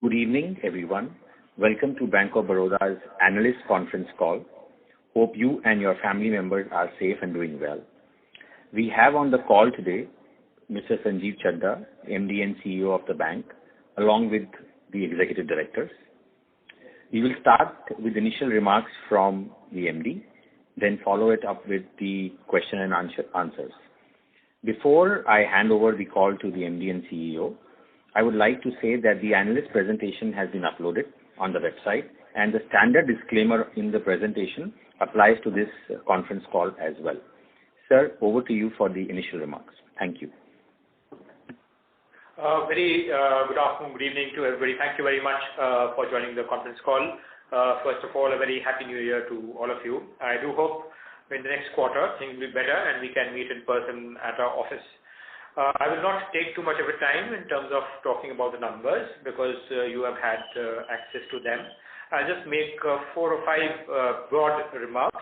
Good evening, everyone. Welcome to Bank of Baroda's analyst conference call. Hope you and your family members are safe and doing well. We have on the call today Mr. Sanjeev Chadha, MD and CEO of the bank, along with the executive directors. We will start with initial remarks from the MD, then follow it up with the question and answers. Before I hand over the call to the MD and CEO, I would like to say that the analyst presentation has been uploaded on the website, and the standard disclaimer in the presentation applies to this conference call as well. Sir, over to you for the initial remarks. Thank you. Very good afternoon, good evening to everybody. Thank you very much for joining the conference call. First of all, a very happy new year to all of you. I do hope in the next quarter things will be better and we can meet in person at our office. I will not take too much of your time in terms of talking about the numbers because you have had access to them. I'll just make 4 or 5 broad remarks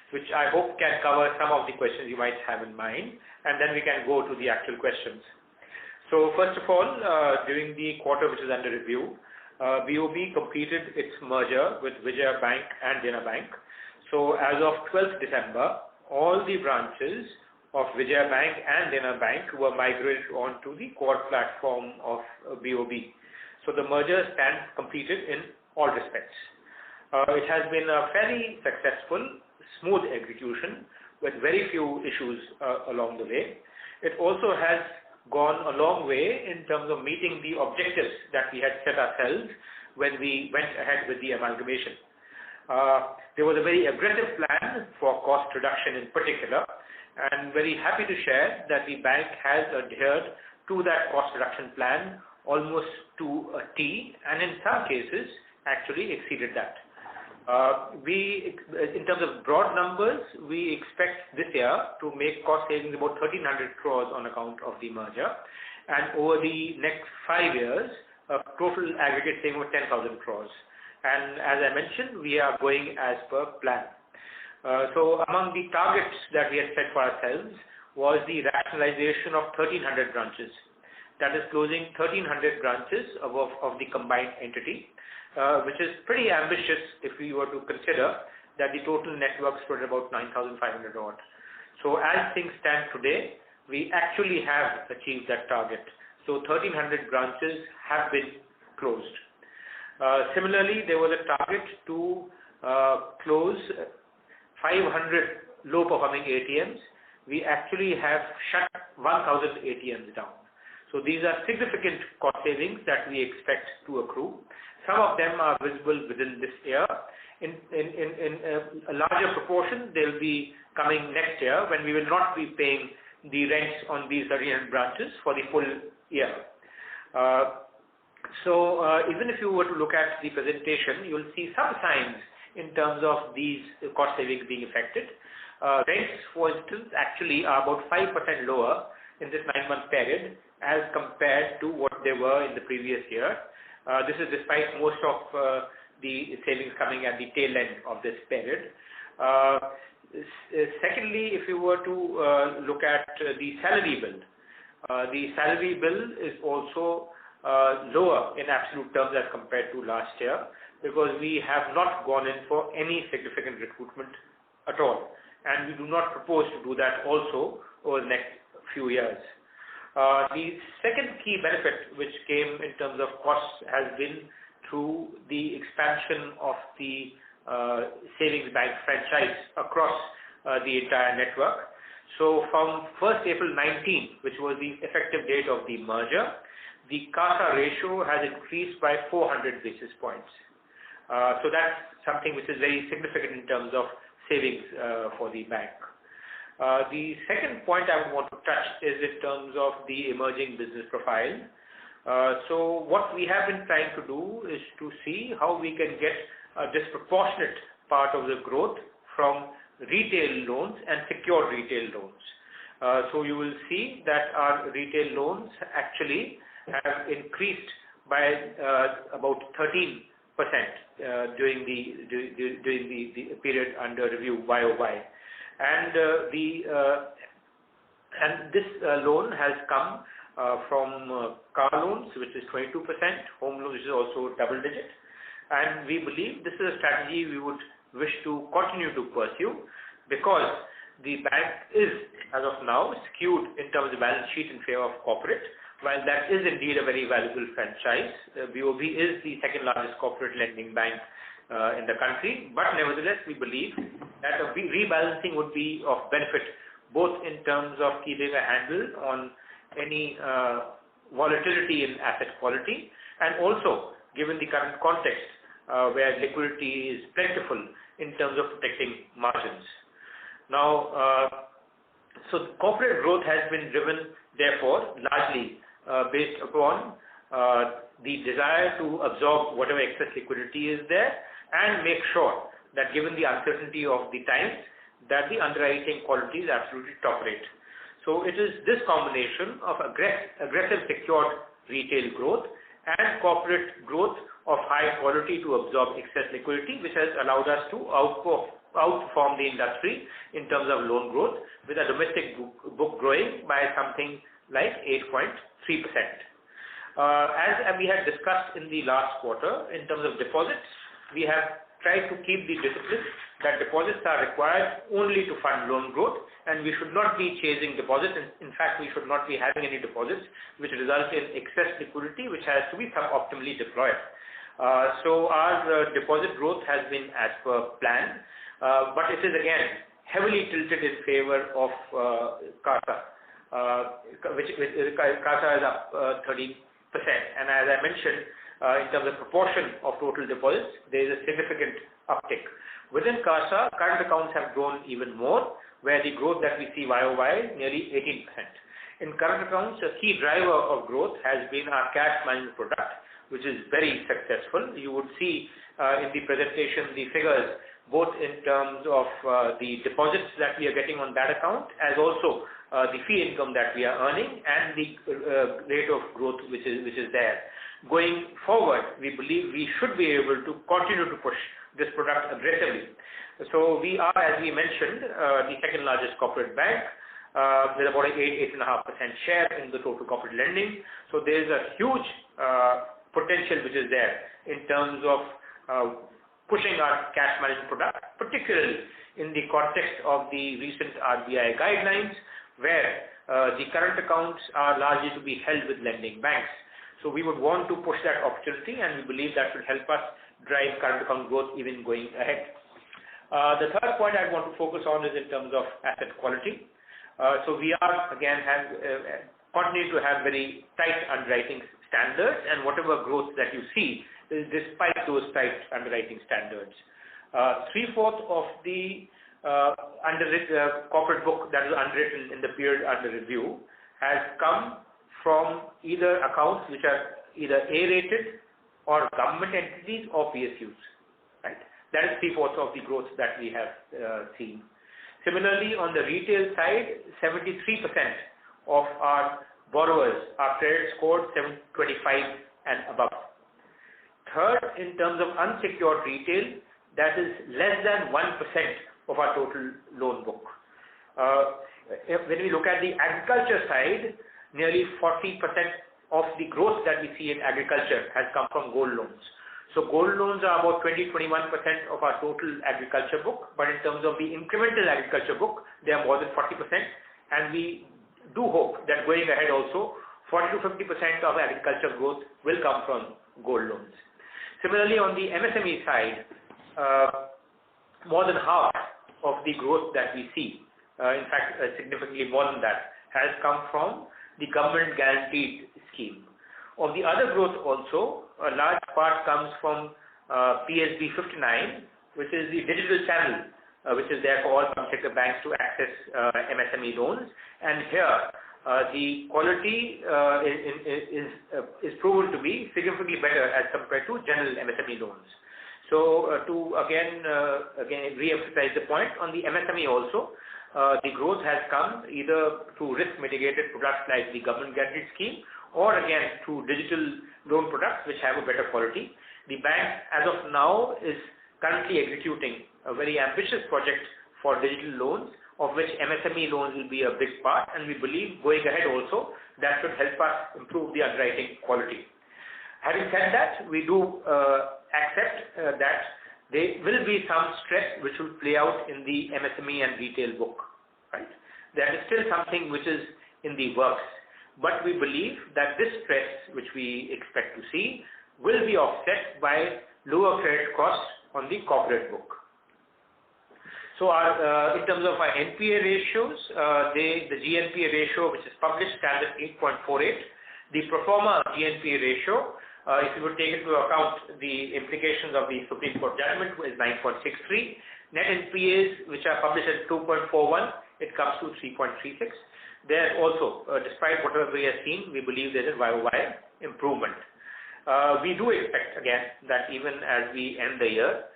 which I hope can cover some of the questions you might have in mind, and then we can go to the actual questions. So first of all, during the quarter which is under review, BOB completed its merger with Vijaya Bank and Dena Bank. So as of 12th December, all the branches of Vijaya Bank and Dena Bank were migrated onto the core platform of BOB. So the merger stands completed in all respects. It has been a fairly successful, smooth execution with very few issues along the way. It also has gone a long way in terms of meeting the objectives that we had set ourselves when we went ahead with the amalgamation. There was a very aggressive plan for cost reduction in particular, and very happy to share that the bank has adhered to that cost reduction plan almost to a T, and in some cases actually exceeded that. In terms of broad numbers, we expect this year to make cost savings about 1,300 crores on account of the merger, and over the next 5 years, a total aggregate saving of 10,000 crores. And as I mentioned, we are going as per plan. So among the targets that we had set for ourselves was the rationalization of 1,300 branches. That is closing 1,300 branches of the combined entity, which is pretty ambitious if we were to consider that the total network stood at about 9,500 odd. So as things stand today, we actually have achieved that target. So 1,300 branches have been closed. Similarly, there was a target to close 500 low-performing ATMs. We actually have shut 1,000 ATMs down. So these are significant cost savings that we expect to accrue. Some of them are visible within this year. In a larger proportion, they'll be coming next year when we will not be paying the rents on these 1,300 branches for the full year. So even if you were to look at the presentation, you'll see some signs in terms of these cost savings being affected. Rents, for instance, actually are about 5% lower in this 9-month period as compared to what they were in the previous year. This is despite most of the savings coming at the tail end of this period. Secondly, if you were to look at the salary bill is also lower in absolute terms as compared to last year, because we have not gone in for any significant recruitment at all, and we do not propose to do that also over the next few years. The second key benefit which came in terms of costs has been through the expansion of the savings bank franchise across the entire network. So from 1st April 19, which was the effective date of the merger, the CASA ratio has increased by 400 basis points. So that's something which is very significant in terms of savings for the bank. The second point I would want to touch is in terms of the emerging business profile. So what we have been trying to do is to see how we can get a disproportionate part of the growth from retail loans and secured retail loans. So you will see that our retail loans actually have increased by about 13% during the period under review YOY, and this loan has come from car loans, which is 22%, home loans, which is also double digit. And we believe this is a strategy we would wish to continue to pursue, because the bank is, as of now, skewed in terms of balance sheet in favor of corporate. While that is indeed a very valuable franchise, BOB is the second largest corporate lending bank in the country. But nevertheless, we believe that a rebalancing would be of benefit, both in terms of keeping a handle on any volatility in asset quality, and also given the current context where liquidity is plentiful in terms of protecting margins. Now, so corporate growth has been driven, therefore, largely based upon the desire to absorb whatever excess liquidity is there and make sure that, given the uncertainty of the times, that the underwriting quality is absolutely top rate. So it is this combination of aggressive secured retail growth and corporate growth of high quality to absorb excess liquidity, which has allowed us to outperform the industry in terms of loan growth, with a domestic book growing by something like 8.3%. As we had discussed in the last quarter, in terms of deposits, we have tried to keep the discipline that deposits are required only to fund loan growth, and we should not be chasing deposits. In fact, we should not be having any deposits which result in excess liquidity, which has to be optimally deployed. So our deposit growth has been as per plan, but it is again heavily tilted in favor of CASA, which CASA is up 30%. And as I mentioned, in terms of proportion of total deposits, there is a significant uptick. Within CASA, current accounts have grown even more, where the growth that we see YOY is nearly 18%. In current accounts, a key driver of growth has been our cash management product, which is very successful. You would see in the presentation the figures, both in terms of the deposits that we are getting on that account, as also the fee income that we are earning, and the rate of growth which is there. Going forward, we believe we should be able to continue to push this product aggressively. So we are, as we mentioned, the second largest corporate bank, with about an 8.5% share in the total corporate lending. So there is a huge potential which is there in terms of pushing our cash management product, particularly in the context of the recent RBI guidelines, where the current accounts are largely to be held with lending banks. So we would want to push that opportunity, and we believe that should help us drive current account growth even going ahead. The third point I want to focus on is in terms of asset quality. So we are again continue to have very tight underwriting standards, and whatever growth that you see is despite those tight underwriting standards. 3/4 of the corporate book that is underwritten in the period under review has come from either accounts which are either A-rated or government entities or PSUs. Right? That is 3/4 of the growth that we have seen. Similarly, on the retail side, 73% of our borrowers are credit scored 725 and above. Third, in terms of unsecured retail, that is less than 1% of our total loan book. When we look at the agriculture side, nearly 40% of the growth that we see in agriculture has come from gold loans. So gold loans are about 20-21% of our total agriculture book, but in terms of the incremental agriculture book, they are more than 40%, and we do hope that going ahead also, 40-50% of agriculture growth will come from gold loans. Similarly, on the MSME side, more than half of the growth that we see, in fact, significantly more than that, has come from the government guaranteed scheme. Of the other growth also, a large part comes from PSB 59, which is the digital channel, which is there for all public sector banks to access MSME loans. And here, the quality is proven to be significantly better as compared to general MSME loans. So to again re-emphasize the point, on the MSME also, the growth has come either through risk mitigated products like the government guaranteed scheme, or again through digital loan products which have a better quality. The bank as of now is currently executing a very ambitious project for digital loans of which MSME loans will be a big part, and we believe going ahead also that should help us improve the underwriting quality. Having said that, we do accept that there will be some stress which will play out in the MSME and retail book. Right? There is still something which is in the works, but we believe that this stress which we expect to see will be offset by lower credit costs on the corporate book. So in terms of our NPA ratios, the GNPA ratio which is published stands at 8.48. The pro forma GNPA ratio, if you would take into account the implications of the Supreme Court judgment, is 9.63. Net NPAs which are published at 2.41, it comes to 3.36. There also, despite whatever we have seen, we believe there is YOY improvement. We do expect again that even as we end the year,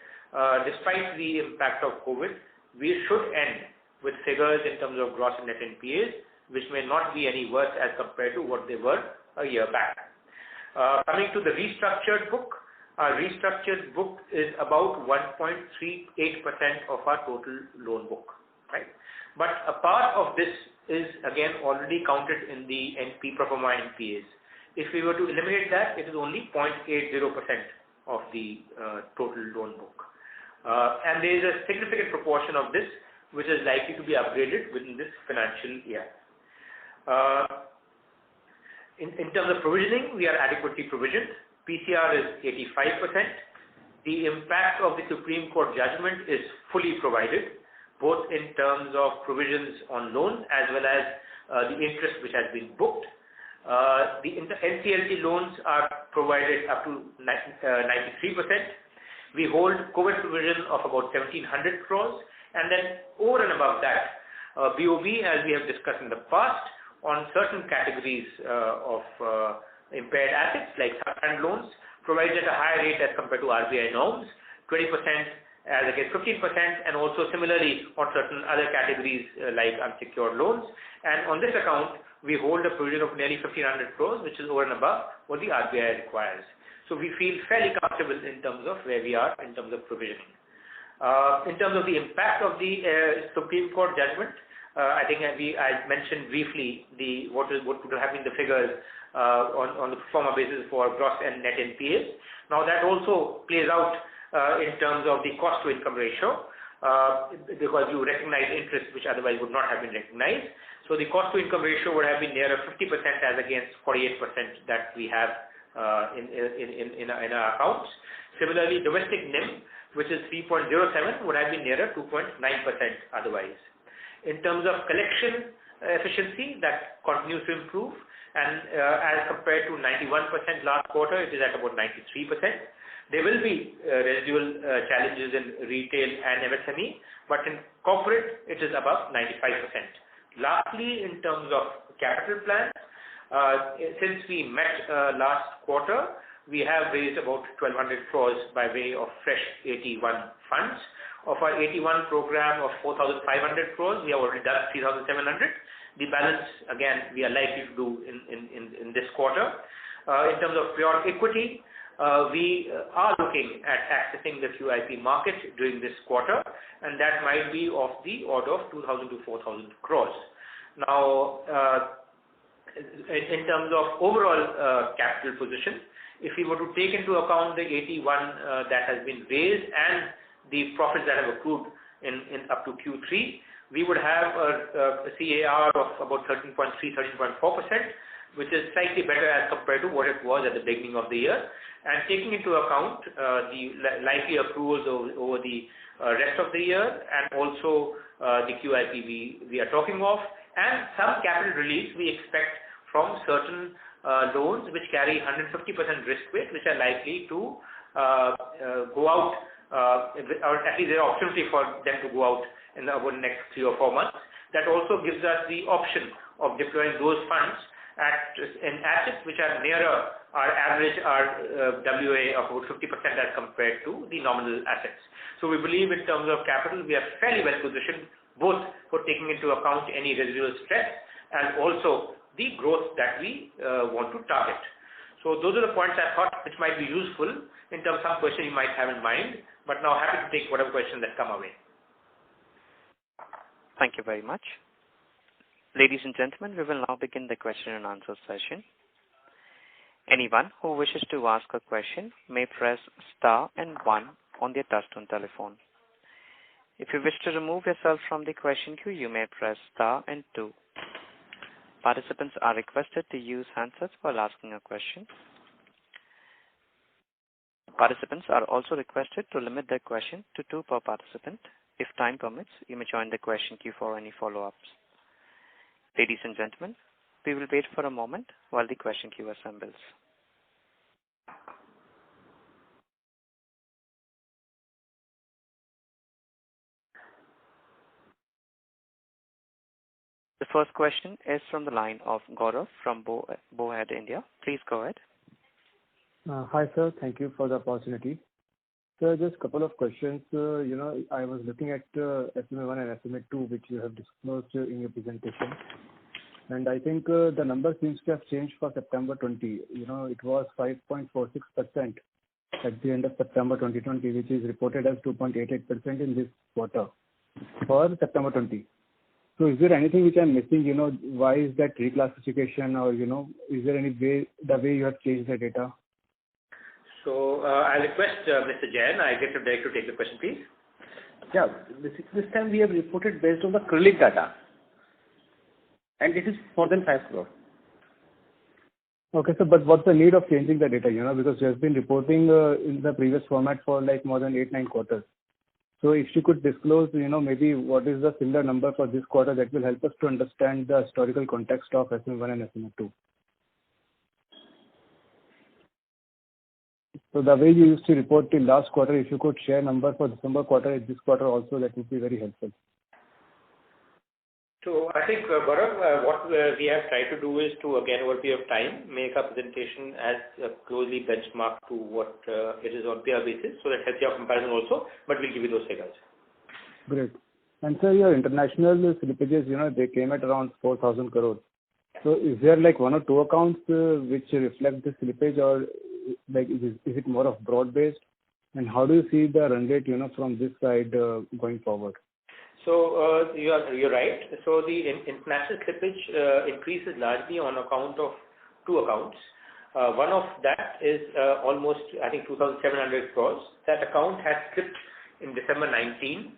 despite the impact of COVID, we should end with figures in terms of gross and net NPAs, which may not be any worse as compared to what they were a year back. Coming to the restructured book, our restructured book is about 1.38% of our total loan book, right? But a part of this is again already counted in the NP pro forma NPAs. If we were to eliminate that, it is only 0.80% of the total loan book. And there is a significant proportion of this which is likely to be upgraded within this financial year. In terms of provisioning, we are adequately provisioned. PCR is 85%. The impact of the Supreme Court judgment is fully provided, both in terms of provisions on loans as well as the interest which has been booked. The NCLT loans are provided up to 93%. We hold COVID provision of about 1,700 crores, and then over and above that, BOB, as we have discussed in the past, on certain categories of impaired assets like subprime loans, provides at a higher rate as compared to RBI norms, 20% as against 15%, and also similarly on certain other categories like unsecured loans. And on this account, we hold a provision of nearly 1,500 crores, which is over and above what the RBI requires. So we feel fairly comfortable in terms of where we are in terms of provisioning. In terms of the impact of the Supreme Court judgment, I think I mentioned briefly what would have been the figures on the pro forma basis for gross and net NPAs. Now that also plays out in terms of the cost to income ratio because you recognize interest which otherwise would not have been recognized. So the cost to income ratio would have been nearer 50% as against 48% that we have in our accounts. Similarly, domestic NIM, which is 3.07, would have been nearer 2.9% otherwise. In terms of collection efficiency, that continues to improve, and as compared to 91% last quarter, it is at about 93%. There will be residual challenges in retail and MSME, but in corporate, it is above 95%. Lastly, in terms of capital plans, since we met last quarter, we have raised about 1,200 crores by way of fresh AT1 funds. Of our AT1 program of 4,500 crores, we have already done 3,700. The balance, again, we are likely to do in this quarter. In terms of pure equity, we are looking at accessing the QIP market during this quarter, and that might be of the order of 2,000 to 4,000 crores. Now, in terms of overall capital position, if we were to take into account the AT1 that has been raised and the profits that have accrued in up to Q3, we would have a CAR of about 13.3, 13.4%, which is slightly better as compared to what it was at the beginning of the year. And taking into account the likely accruals over the rest of the year, and also the QIP we are talking of, and some capital release we expect from certain loans which carry 150% risk weight, which are likely to go out, or at least there are opportunity for them to go out over the next 3 or 4 months. That also gives us the option of deploying those funds in assets which are nearer our average WA of about 50% as compared to the nominal assets. So we believe in terms of capital, we are fairly well positioned, both for taking into account any residual stress and also the growth that we want to target. So those are the points I thought which might be useful in terms of some question you might have in mind, but now happy to take whatever questions that come our way. Thank you very much. Ladies and gentlemen, we will now begin the question and answer session. Anyone who wishes to ask a question may press star and 1 on their touchtone telephone. If you wish to remove yourself from the question queue, you may press star and 2. Participants are requested to use handsets while asking a question. Participants are also requested to limit their question to 2 per participant. If time permits, you may join the question queue for any follow-ups. Ladies and gentlemen, we will wait for a moment while the question queue assembles. The first question is from the line of Gaurav from Bowhead India. Please go ahead. Hi, sir. Thank you for the opportunity. Sir, just a couple of questions. I was looking at SMA1 and SMA2, which you have disclosed in your presentation. And I think the number seems to have changed for September 20. It was 5.46% at the end of September 2020, which is reported as 2.88% in this quarter for September 20. So is there anything which I'm missing? Why is that reclassification, or, is there any way, the way you have changed the data? So I'll request Mr. Jain, I get to take the question, please. Yeah, this time we have reported based on the acrylic data, and it is more than 5 crore. Okay, sir, but what's the need of changing the data, because you have been reporting in the previous format for like more than 8-9 quarters. So if you could disclose, maybe what is the similar number for this quarter, that will help us to understand the historical context of SMA1 and SMA2. So the way you used to report in last quarter, if you could share number for December quarter and this quarter also, that would be very helpful. So I think, Gaurav, what we have tried to do is to, again, over a period of time, make our presentation as closely benchmarked to what it is on peer basis, so that helps your comparison also, but we'll give you those figures. Great. And sir, your international slippages, they came at around 4,000 crores. So is there like 1 or 2 accounts which reflect the slippage, or like is it more of broad-based? And how do you see the run rate, from this side going forward? So you're right. So the international slippage increase is largely on account of 2 accounts. One of that is almost, I think, 2,700 crores. That account had slipped in December 19,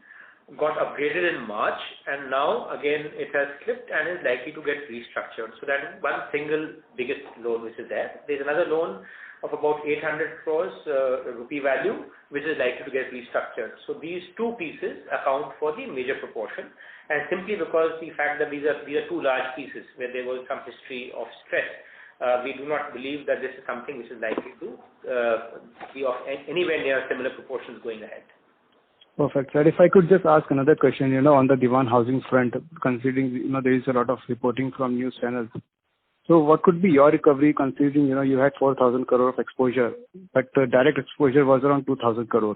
got upgraded in March, and now again it has slipped and is likely to get restructured. So that is one single biggest loan which is there. There's another loan of about 800 crores rupee value, which is likely to get restructured. So these 2 pieces account for the major proportion, and simply because the fact that these are 2 large pieces where there was some history of stress, we do not believe that this is something which is likely to be of anywhere near similar proportions going ahead. Perfect. Sir, if I could just ask another question, on the Dewan housing front, considering, there is a lot of reporting from news channels. So what could be your recovery, considering, you had 4,000 crore of exposure, but the direct exposure was around 2,000 crore.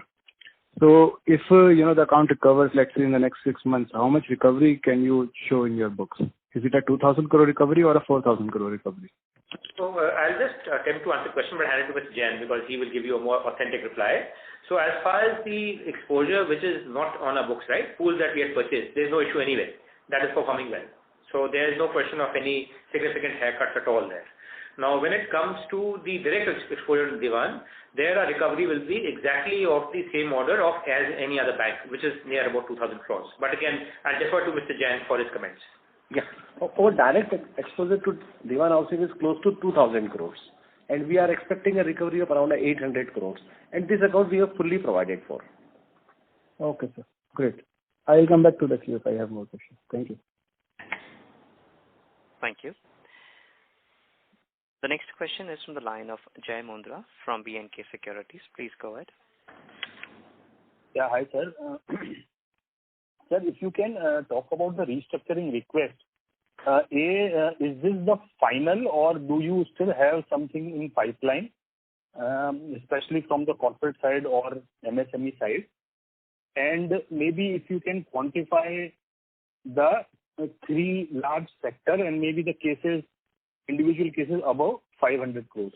So if, the account recovers, let's say in the next 6 months, how much recovery can you show in your books? Is it a 2,000 crore recovery or a 4,000 crore recovery? So I'll just attempt to answer the question, but hand it to Mr. Jain because he will give you a more authentic reply. So as far as the exposure which is not on our books, right, pools that we had purchased, there's no issue anyway. That is performing well. So there is no question of any significant haircuts at all there. Now, when it comes to the direct exposure to Dewan, there our recovery will be exactly of the same order of as any other bank, which is near about 2,000 crores. But again, I'll defer to Mr. Jain for his comments. Yeah. Our direct exposure to Dewan housing is close to 2,000 crores. And we are expecting a recovery of around 800 crores. And this account we have fully provided for. Okay, sir. Great. I'll come back to the queue if I have more questions. Thank you. Thank you. The next question is from the line of Jai Mundra from B&K Securities. Please go ahead. Yeah, hi, sir. Sir, if you can talk about the restructuring request. Is this the final, or do you still have something in pipeline, especially from the corporate side or MSME side? And maybe if you can quantify the 3 large sector and maybe the cases, individual cases above 500 crores.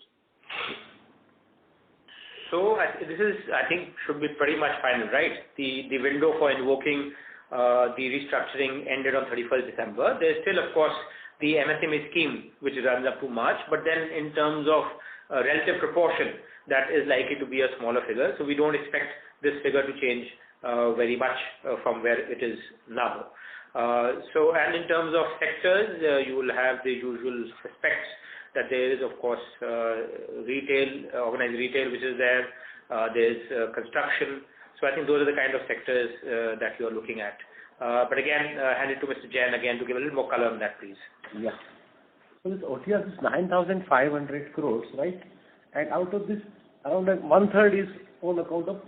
So this is, I think, should be pretty much final, right? The window for invoking the restructuring ended on 31st December. There's still, of course, the MSME scheme, which runs up to March, but then in terms of relative proportion, that is likely to be a smaller figure. So we don't expect this figure to change very much from where it is now. And in terms of sectors, you will have the usual suspects that there is, of course, retail, organized retail, which is there. There's construction. So I think those are the kind of sectors that you are looking at. But again, hand it to Mr. Jain again to give a little more color on that, please. Yeah. So this OTR is 9,500 crores, right? And out of this, around one third is on account of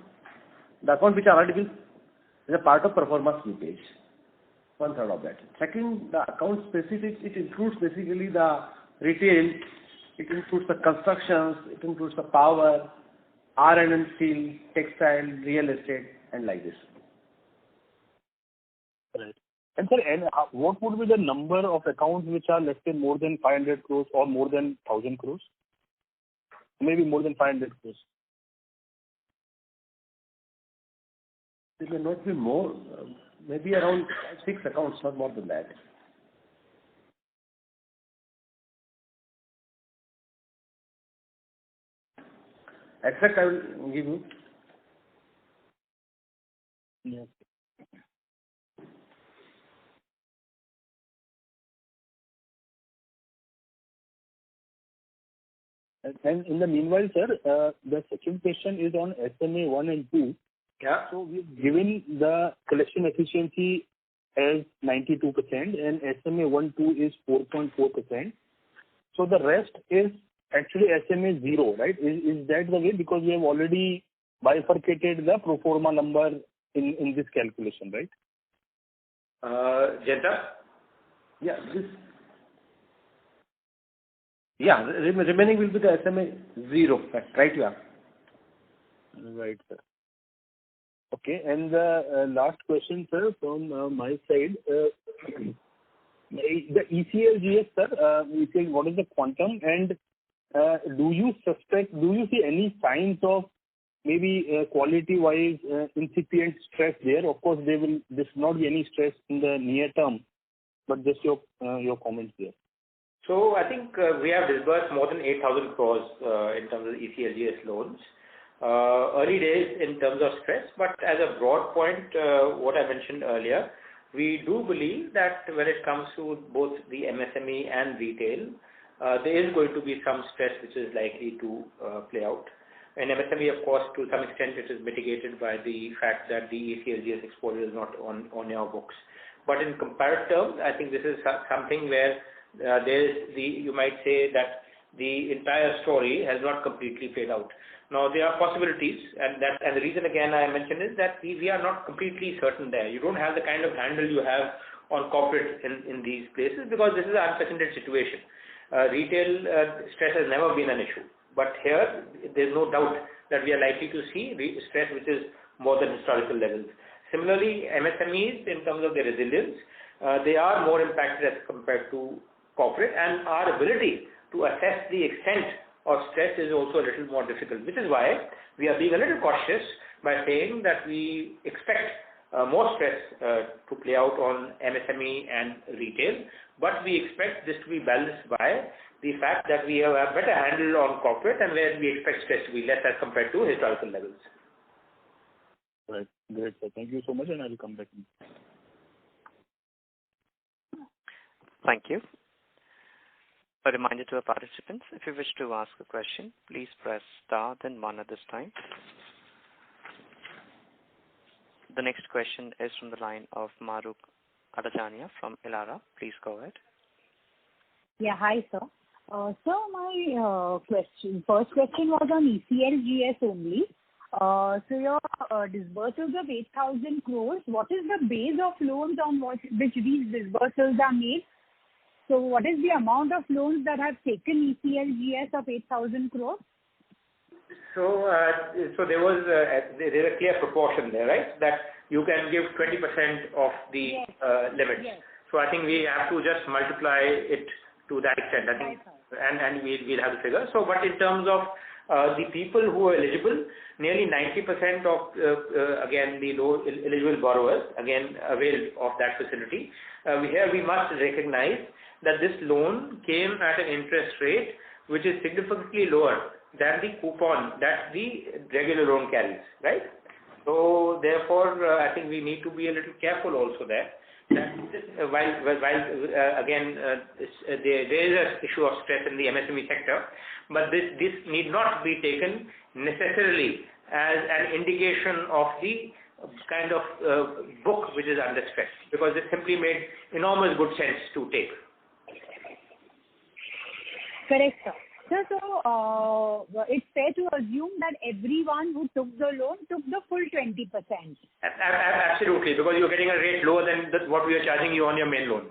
the account which are already been is a part of performance slippage. One third of that. Second, the account specifics, it includes basically the retail, it includes the constructions, it includes the power, iron and steel, textile, real estate, and like this. Right. And sir, what would be the number of accounts which are, let's say, more than 500 crores or more than 1,000 crores? Maybe more than 500 crores. It may not be more, maybe around 6 accounts, not more than that. Except I will give you. Yes. And in the meanwhile, sir, the second question is on SMA 1 and 2. Yeah. So we've given the collection efficiency as 92% and SMA 1-2 is 4.4%. So the rest is actually SMA 0, right? Is that the way? Because we have already bifurcated the pro forma number in this calculation, right? Jenta? Yeah, this. Yeah, remaining will be the SMA 0, right? Yeah. Right, sir. Okay, and the last question, sir, from my side. The ECLGS, sir, what is the quantum, and do you see any signs of maybe quality-wise incipient stress there? Of course, there will not be any stress in the near term, but just your comments there. So I think we have disbursed more than 8,000 crores in terms of ECLGS loans. Early days in terms of stress, but as a broad point, what I mentioned earlier, we do believe that when it comes to both the MSME and retail, there is going to be some stress which is likely to play out. In MSME, of course, to some extent it is mitigated by the fact that the ECLGS exposure is not on our books. But in comparative terms, I think this is something where you might say that the entire story has not completely played out. Now, there are possibilities, and the reason again I mentioned is that we are not completely certain there. You don't have the kind of handle you have on corporate in these places because this is an unprecedented situation. Retail stress has never been an issue, but here there's no doubt that we are likely to see stress which is more than historical levels. Similarly, MSMEs, in terms of their resilience, they are more impacted as compared to corporate, and our ability to assess the extent of stress is also a little more difficult, which is why we are being a little cautious by saying that we expect more stress to play out on MSME and retail, but we expect this to be balanced by the fact that we have a better handle on corporate and where we expect stress to be less as compared to historical levels. Right. Great, sir. Thank you so much, and I will come back. Thank you. A reminder to our participants, if you wish to ask a question, please press star then 1 at this time. The next question is from the line of Mahrukh Adajania from Elara. Please go ahead. Yeah, hi, sir. So my first question was on ECLGS only. So your disbursals of 8,000 crores, what is the base of loans on which these disbursals are made? So what is the amount of loans that have taken ECLGS of 8,000 crores? So there's a clear proportion there, right? That you can give 20% of the limits. Yes. So I think we have to just multiply it to that extent. I think, and we'll have the figure. So, but in terms of the people who are eligible, nearly 90% of, again, the low eligible borrowers, again, availed of that facility. Here we must recognize that this loan came at an interest rate which is significantly lower than the coupon that the regular loan carries, right? So therefore, I think we need to be a little careful also there. Again, there is an issue of stress in the MSME sector, but this need not be taken necessarily as an indication of the kind of book which is under stress, because it simply made enormous good sense to take. Correct, sir. Sir, so it's fair to assume that everyone who took the loan took the full 20%. Absolutely, because you're getting a rate lower than what we are charging you on your main loan.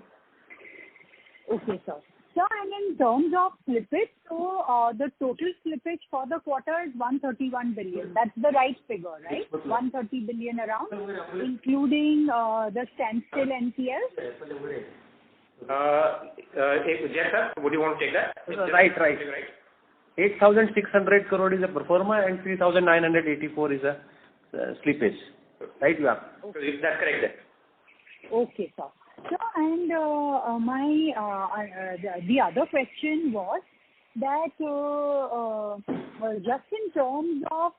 Okay, sir. Sir, and in terms of slippage, so the total slippage for the quarter is 131 billion. That's the right figure, right? 130 billion around, including the standstill NPL. Yes, sir. Would you want to take that? Right. 8,600 crore is a pro forma and 3,984 is a slippage. Right, yeah. Okay. That's correct, then. Okay, sir. So, and the other question was that just in terms of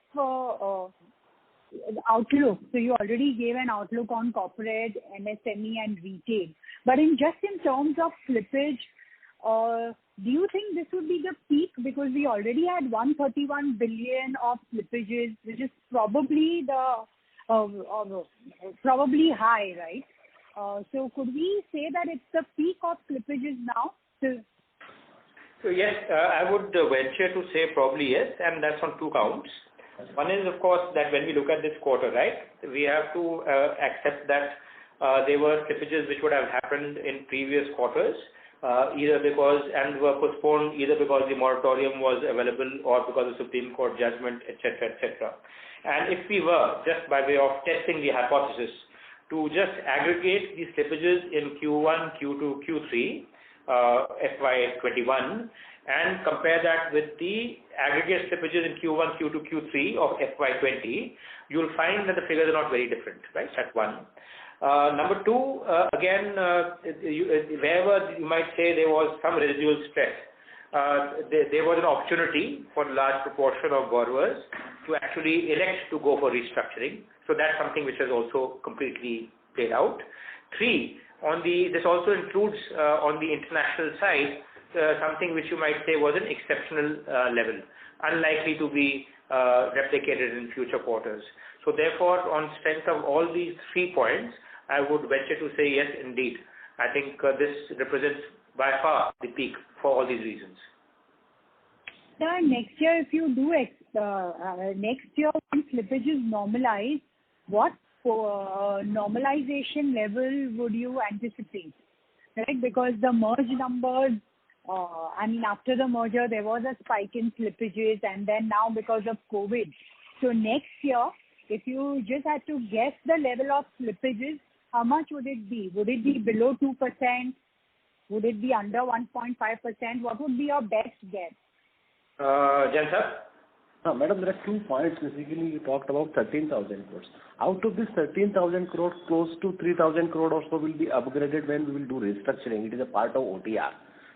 outlook, so you already gave an outlook on corporate, MSME and retail. But in terms of slippage, do you think this would be the peak? Because we already had 131 billion of slippages, which is probably probably high, right? So could we say that it's the peak of slippages now? So yes, I would venture to say probably yes, and that's on two counts. One is, of course, that when we look at this quarter, right, we have to accept that there were slippages which would have happened in previous quarters, either because, and were postponed, either because the moratorium was available or because of Supreme Court judgment, etc., etc. And if we were, just by way of testing the hypothesis, to just aggregate the slippages in Q1, Q2, Q3, FY21, and compare that with the aggregate slippages in Q1, Q2, Q3 of FY20, you'll find that the figures are not very different, right? That's one. Number two, again, wherever you might say there was some residual stress, there was an opportunity for a large proportion of borrowers to actually elect to go for restructuring. So that's something which has also completely played out. Three, this also includes on the international side, something which you might say was an exceptional level, unlikely to be replicated in future quarters. So therefore, on strength of all these 3 points, I would venture to say yes, indeed. I think this represents by far the peak for all these reasons. Sir, next year, if you do next year when slippages normalize, what normalization level would you anticipate? Right, because the merge numbers, after the merger, there was a spike in slippages, and then now because of COVID. So next year, if you just had to guess the level of slippages, how much would it be? Would it be below 2%? Would it be under 1.5%? What would be your best guess? Jan sir? Madam, there are 2 points. Basically, you talked about 13,000 crores. Out of this 13,000 crores, close to 3,000 crore or so will be upgraded when we will do restructuring. It is a part of OTR.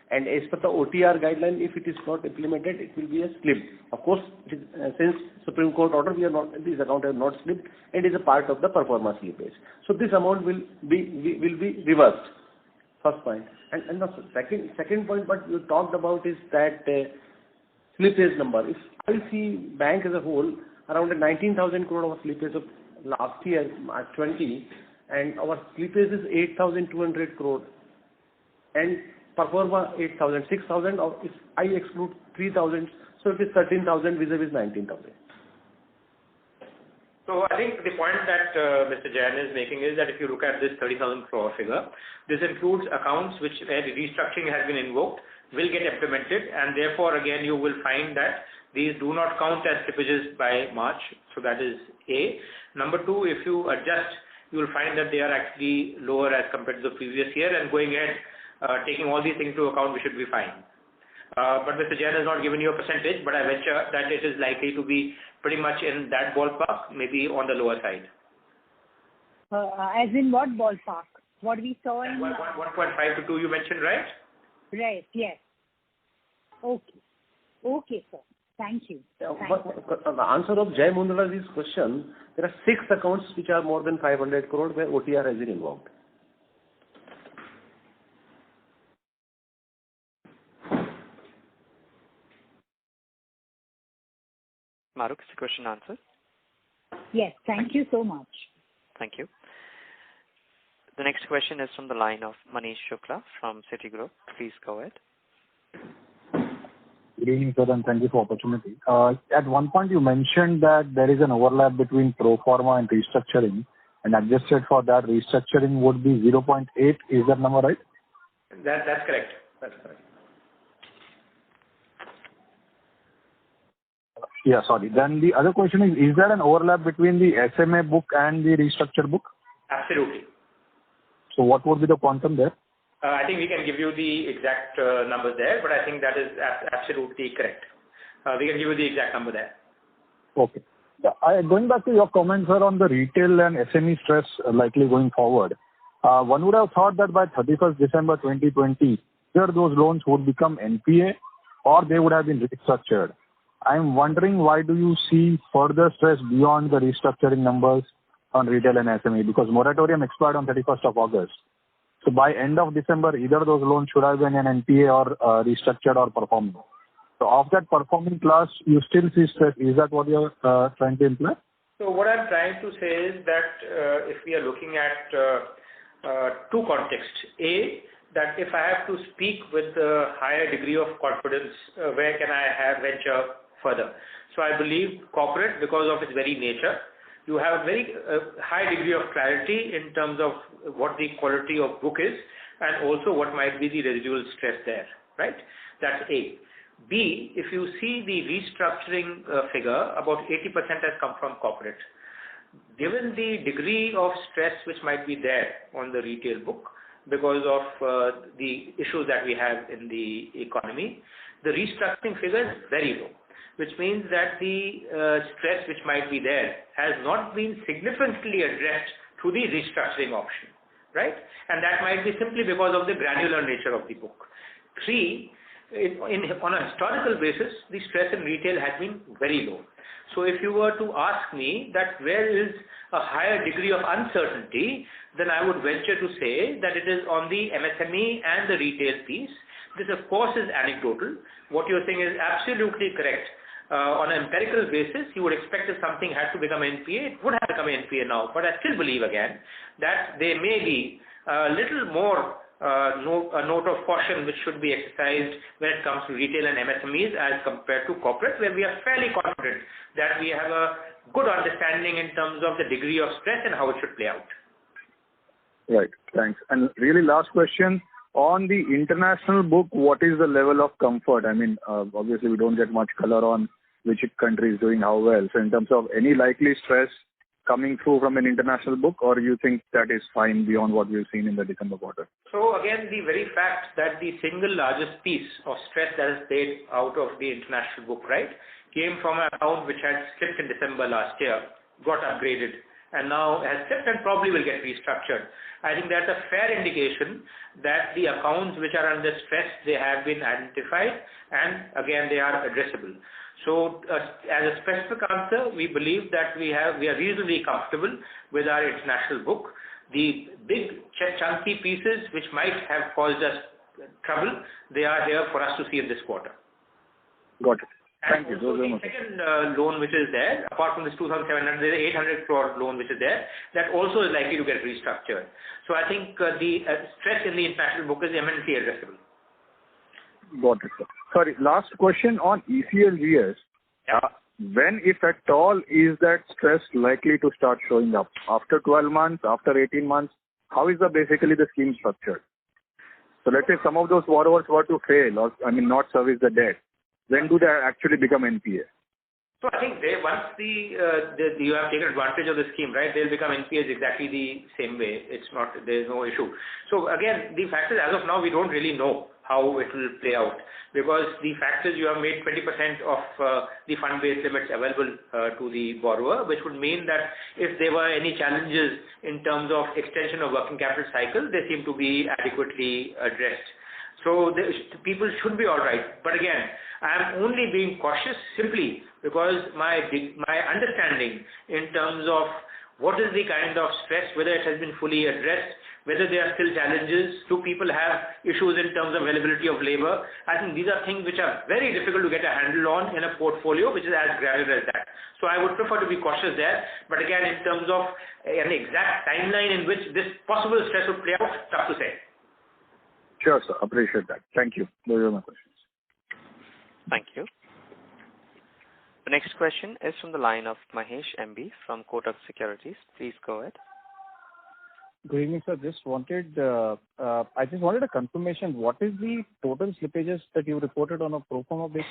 And as per the OTR guideline, if it is not implemented, it will be a slip. Of course, since Supreme Court order, this account has not slipped and is a part of the performance slippage. So this amount will be reversed. First point. And the second point what you talked about is that slippage number. If I see bank as a whole, around 19,000 crore of slippage of last year, March 20, and our slippage is 8,200 crore. And performa 8,000, 6,000, or if I exclude 3,000, so it is 13,000 vis-a-vis 19,000. So I think the point that Mr. Jain is making is that if you look at this 30,000 crore figure, this includes accounts which where the restructuring has been invoked, will get implemented, and therefore again you will find that these do not count as slippages by March. So that is A. Number two, if you adjust, you will find that they are actually lower as compared to the previous year, and going ahead, taking all these things into account, we should be fine. But Mr. Jain has not given you a percentage, but I venture that it is likely to be pretty much in that ballpark, maybe on the lower side. As in what ballpark? What we saw in... 1.5 to 2 you mentioned, right? Right, yes. Okay. Okay, sir. Thank you. The answer of Jai Mundala's question, there are 6 accounts which are more than 500 crore where OTR has been involved. Mahrukh, is the question answered? Yes, thank you so much. Thank you. The next question is from the line of Manish Shukla from Citigroup. Please go ahead. Good evening, sir, and thank you for the opportunity. At one point, you mentioned that there is an overlap between pro forma and restructuring, and adjusted for that, restructuring would be 0.8. Is that number right? That's correct. That's correct. Yeah, sorry. Then the other question is there an overlap between the SMA book and the restructure book? Absolutely. So what would be the quantum there? I think we can give you the exact numbers there, but I think that is absolutely correct. We can give you the exact number there. Okay. Going back to your comments, sir, on the retail and SME stress likely going forward, one would have thought that by 31st December 2020, either those loans would become NPA or they would have been restructured. I'm wondering, why do you see further stress beyond the restructuring numbers on retail and SME? Because moratorium expired on 31st of August. So by end of December, either those loans should have been an NPA or restructured or performing. So of that performing class, you still see stress. Is that what you're trying to imply? So what I'm trying to say is that if we are looking at two contexts. A, that if I have to speak with a higher degree of confidence, where can I venture further? So I believe corporate, because of its very nature, you have a very high degree of clarity in terms of what the quality of book is and also what might be the residual stress there, right? That's A. B, if you see the restructuring figure, about 80% has come from corporate. Given the degree of stress which might be there on the retail book because of the issues that we have in the economy, the restructuring figure is very low, which means that the stress which might be there has not been significantly addressed through the restructuring option, right? And that might be simply because of the granular nature of the book. 3, on a historical basis, the stress in retail has been very low. So if you were to ask me that where is a higher degree of uncertainty, then I would venture to say that it is on the MSME and the retail piece. This, of course, is anecdotal. What you're saying is absolutely correct. On an empirical basis, you would expect if something had to become NPA, it would have become NPA now. But I still believe again that there may be a little more a note of caution which should be exercised when it comes to retail and MSMEs as compared to corporate, where we are fairly confident that we have a good understanding in terms of the degree of stress and how it should play out. Right. Thanks. And really last question. On the international book, what is the level of comfort? I mean, obviously we don't get much color on which country is doing how well. So in terms of any likely stress coming through from an international book, or you think that is fine beyond what we've seen in the December quarter? So again, the very fact that the single largest piece of stress that is paid out of the international book, right, came from an account which had slipped in December last year, got upgraded, and now has slipped and probably will get restructured. I think that's a fair indication that the accounts which are under stress, they have been identified and again they are addressable. So as a specific answer, we believe that we are reasonably comfortable with our international book. The big chunky pieces which might have caused us trouble, they are here for us to see in this quarter. Got it. Thank you. So the second loan which is there, apart from this 2,700, there is 800 crore loan which is there, that also is likely to get restructured. So I think the stress in the international book is eminently addressable. Got it, sir. Sorry, last question on ECLGS. When, if at all, is that stress likely to start showing up? After 12 months, after 18 months? How is basically the scheme structured? So let's say some of those borrowers were to fail or, not service the debt. When do they actually become NPA? So I think once you have taken advantage of the scheme, right, they'll become NPAs exactly the same way. There's no issue. So again, the fact is, as of now, we don't really know how it will play out, because the fact is you have made 20% of the fund-based limits available to the borrower, which would mean that if there were any challenges in terms of extension of working capital cycle, they seem to be adequately addressed. So the people should be all right. But again, I am only being cautious simply because my understanding in terms of what is the kind of stress, whether it has been fully addressed, whether there are still challenges, do people have issues in terms of availability of labor. I think these are things which are very difficult to get a handle on in a portfolio which is as granular as that. So I would prefer to be cautious there. But again, in terms of an exact timeline in which this possible stress would play out, tough to say. Sure, sir. Appreciate that. Thank you. Those are my questions. Thank you. The next question is from the line of Mahesh MB from Kotak Securities. Please go ahead. Good evening, sir. I just wanted a confirmation. What is the total slippages that you reported on a pro forma basis?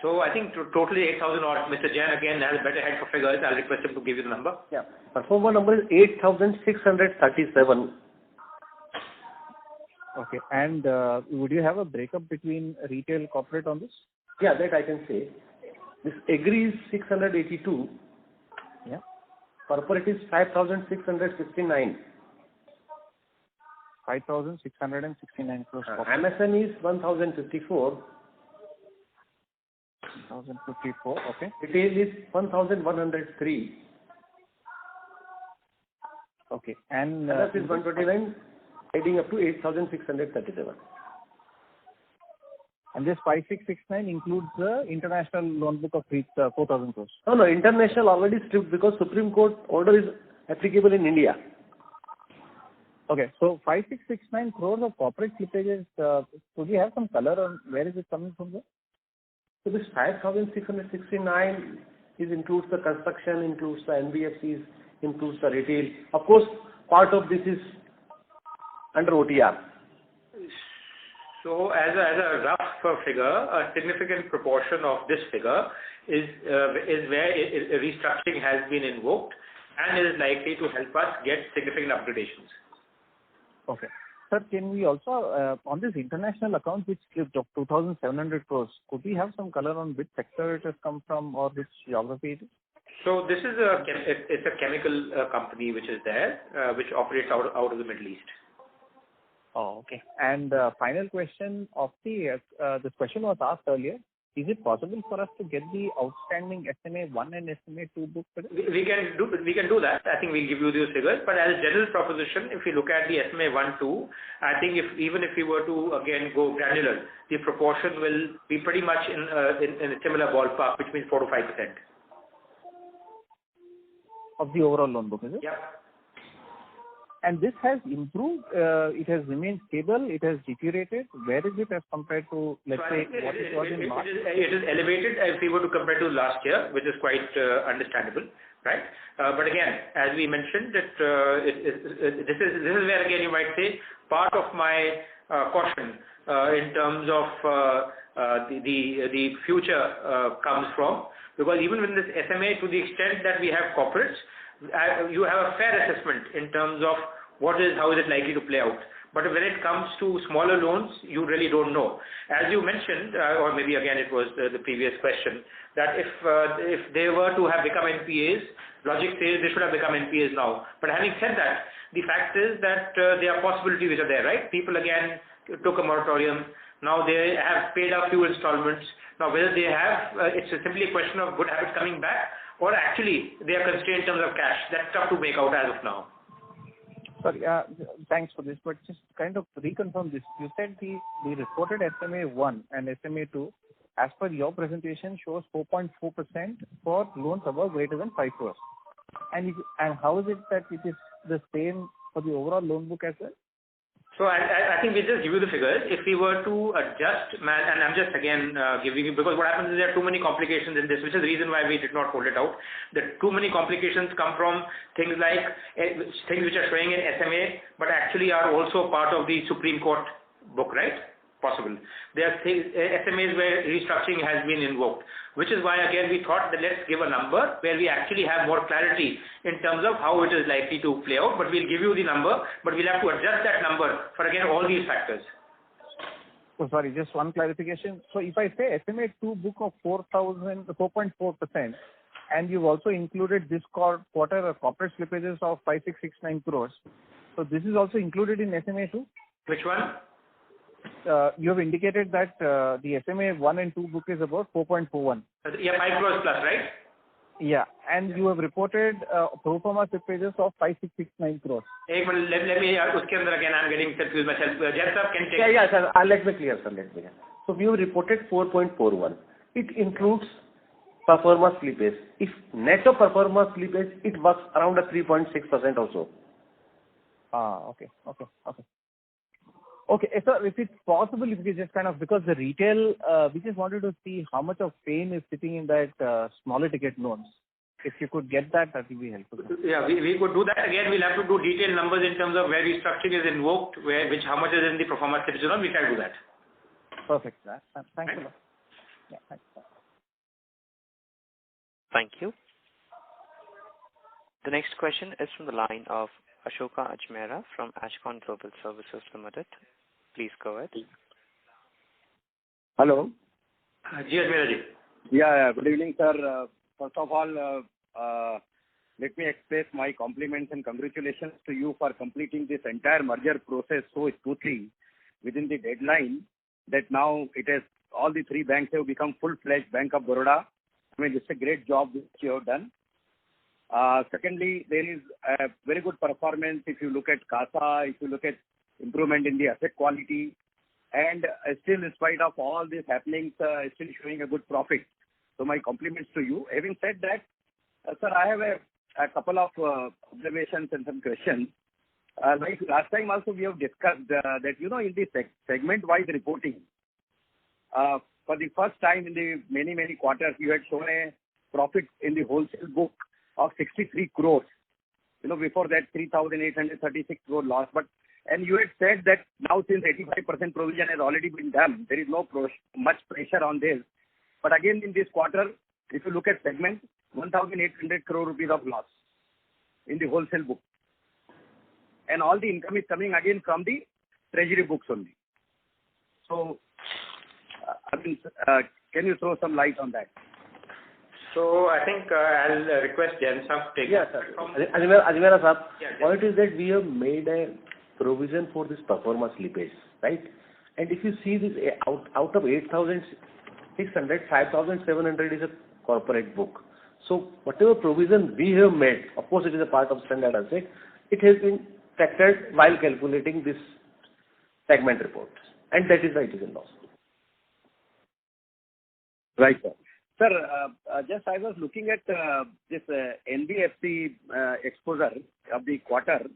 So I think totally 8,000 odd. Mr. Jain again has a better head for figures. I'll request him to give you the number. Yeah. Pro forma number is 8,637. Okay. And would you have a breakup between retail and corporate on this? Yeah, that I can say. This agri is 682. Yeah. Corporate is 5,669. 5,669 crores. MSME is 1,054. 1,054. Okay. Retail is 1,103. Okay. And that is 129, adding up to 8,637. And this 5,669 includes the international loan book of 4,000 crores. No, international already stripped because Supreme Court order is applicable in India. Okay, so 5,669 crores of corporate slippages, could you have some color on where is it coming from there? So this 5,669 includes the construction, includes the NBFCs, includes the retail. Of course, part of this is under OTR. So as a rough figure, a significant proportion of this figure is where restructuring has been invoked and is likely to help us get significant upgradations. Okay. Sir, can we also, on this international account which slipped of 2,700 crores, could we have some color on which sector it has come from or which geography it is? So this is it's a chemical company which is there, which operates out of the Middle East. Oh, okay. And final question of this question was asked earlier. Is it possible for us to get the outstanding SMA-1 and SMA-2 book today? We can do that. I think we'll give you those figures. But as a general proposition, if you look at the SMA-1, 2, I think even if we were to again go granular, the proportion will be pretty much in a similar ballpark, which means 4 to 5%. Of the overall loan book, is it? Yeah. And this has improved, it has remained stable, it has deteriorated. Where is it as compared to, let's say, what it was in March? It is elevated if we were to compare to last year, which is quite understandable, right? But again, as we mentioned, that this is where again you might say part of my caution in terms of the future comes from, because even with this SMA, to the extent that we have corporates, you have a fair assessment in terms of how is it likely to play out. But when it comes to smaller loans, you really don't know. As you mentioned, or maybe again it was the previous question, that if they were to have become NPAs, logic says they should have become NPAs now. But having said that, the fact is that there are possibilities which are there, right? People again took a moratorium. Now they have paid a few installments. Now whether they have, it's simply a question of good habits coming back, or actually they are constrained in terms of cash. That's tough to make out as of now. Sorry, thanks for this, but just kind of reconfirm this. You said the reported SMA-1 and SMA-2, as per your presentation, shows 4.4% for loans above greater than 5 crores. And how is it that it is the same for the overall loan book as well? So I think we'll just give you the figures. If we were to adjust, and I'm just again giving you, because what happens is there are too many complications in this, which is the reason why we did not hold it out. The too many complications come from things like things which are showing in SMA, but actually are also part of the Supreme Court book, right? Possible. There are SMAs where restructuring has been invoked, which is why again we thought that let's give a number where we actually have more clarity in terms of how it is likely to play out. But we'll give you the number, but we'll have to adjust that number for again all these factors. Oh, sorry, just one clarification. So if I say SMA2 book of 4.4%, and you've also included this quarter corporate slippages of 5,669 crores, so this is also included in SMA2? Which one? You have indicated that the SMA 1 and 2 book is about 4.41. Yeah, 5 crores plus, right? Yeah, and you have reported pro forma slippages of 5,669 crores. Let me, uske andar again, I'm getting confused myself. Jay sir, can take. Yeah, sir. Let me clear, sir. Let me clear. So we have reported 4.41. It includes performance slippage. If net of performance slippage, it works around a 3.6% also. Okay. Okay, sir, if it's possible, if you just kind of, because the retail, we just wanted to see how much of pain is sitting in that smaller ticket loans. If you could get that will be helpful. Yeah, we could do that. Again, we'll have to do detailed numbers in terms of where restructuring is invoked, how much is in the performance slippage. We can do that. Perfect, sir. Thanks a lot. Yeah, thanks. Thank you. The next question is from the line of Ashoka Ajmera from Ashcon Global Services Limited. Please go ahead. Hello. Ji Ajmera ji. Yeah, good evening, sir. First of all, let me express my compliments and congratulations to you for completing this entire merger process so smoothly within the deadline that now it has, all the three banks have become full-fledged Bank of Baroda. I mean, it's a great job which you have done. Secondly, there is a very good performance if you look at CASA, if you look at improvement in the asset quality, and still in spite of all this happening, still showing a good profit. So my compliments to you. Having said that, sir, I have a couple of observations and some questions. Like last time also we have discussed that, in the segment-wise reporting, for the first time in the many quarters, you had shown a profit in the wholesale book of 63 crores. Before that 3,836 crore loss. And you had said that now since 85% provision has already been done, there is no much pressure on this. But again in this quarter, if you look at segment, 1,800 crore rupees of loss in the wholesale book. And all the income is coming again from the treasury books only. So, can you throw some light on that? So I think I'll request Jen Sir to take. Yeah, sir. Ajmera sir, Yeah, point is that we have made a provision for this performance slippage, right? And if you see this, out of 8,600, 5,700 is a corporate book. So whatever provision we have made, of course it is a part of standard asset, it has been factored while calculating this segment report. And that is why it is a loss. Right, sir. Sir, just I was looking at this NBFC exposure of the quarter.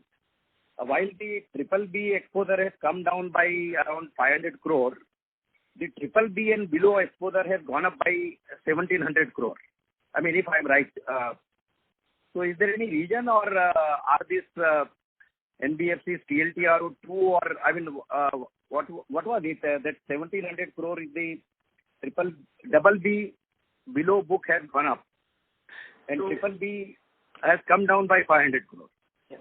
While the BBB exposure has come down by around 500 crore, the BBB and below exposure has gone up by 1,700 crore. I mean, if I'm right. So is there any reason, or are these NBFCs TLTRO 2, or what was it? That 1,700 crore is the BBB below book has gone up, and BBB has come down by 500 crore. Yeah.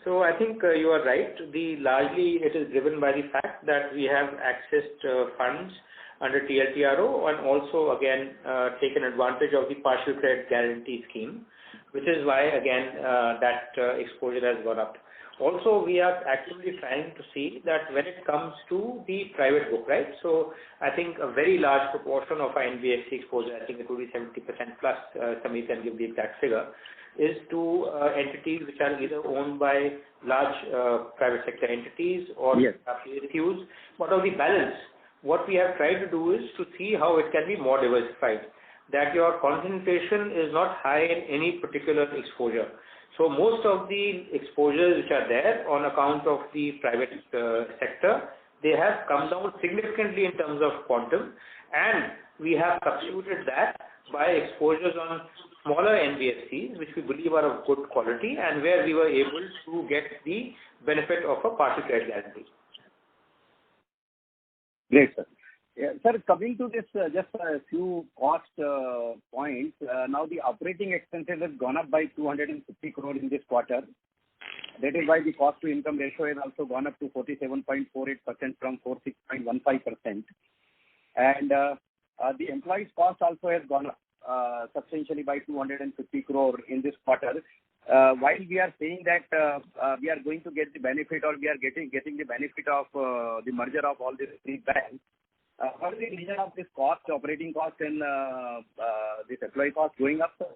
So I think you are right. Largely it is driven by the fact that we have accessed funds under TLTRO and also again taken advantage of the partial credit guarantee scheme, which is why again that exposure has gone up. Also, we are actively trying to see that when it comes to the private book, right? So I think a very large proportion of our NBFC exposure, I think it will be 70% plus, somebody can give the exact figure, is to entities which are either owned by large private sector entities or yes. PSUs. But of the balance, what we have tried to do is to see how it can be more diversified, that your concentration is not high in any particular exposure. So most of the exposures which are there on account of the private sector, they have come down significantly in terms of quantum, and we have substituted that by exposures on smaller NBFCs, which we believe are of good quality and where we were able to get the benefit of a partial credit guarantee. Great, sir. Yeah, sir, coming to this, just a few cost points. Now the operating expenses have gone up by 250 crore in this quarter. That is why the cost to income ratio has also gone up to 47.48% from 46.15%. And the employees cost also has gone up substantially by 250 crore in this quarter. While we are saying that we are going to get the benefit, or we are getting the benefit of the merger of all these three banks, what is the reason of this cost, operating cost, and this employee cost going up, sir?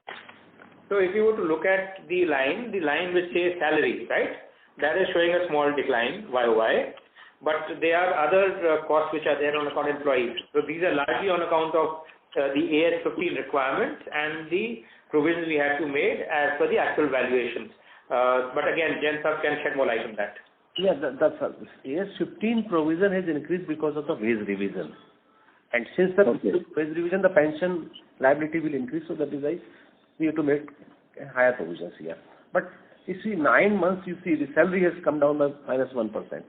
So if you were to look at the line which says salary, right, that is showing a small decline YOY, but there are other costs which are there on account of employees. So these are largely on account of the AS15 requirements and the provisions we had to make as per the actual valuations. But again, Jain Sahab can shed more light on that. Yeah, that's AS15 provision has increased because of the wage revision. And since the wage revision, the pension liability will increase, so that is why we have to make higher provisions here. But you see, 9 months, you see, the salary has come down by -1%.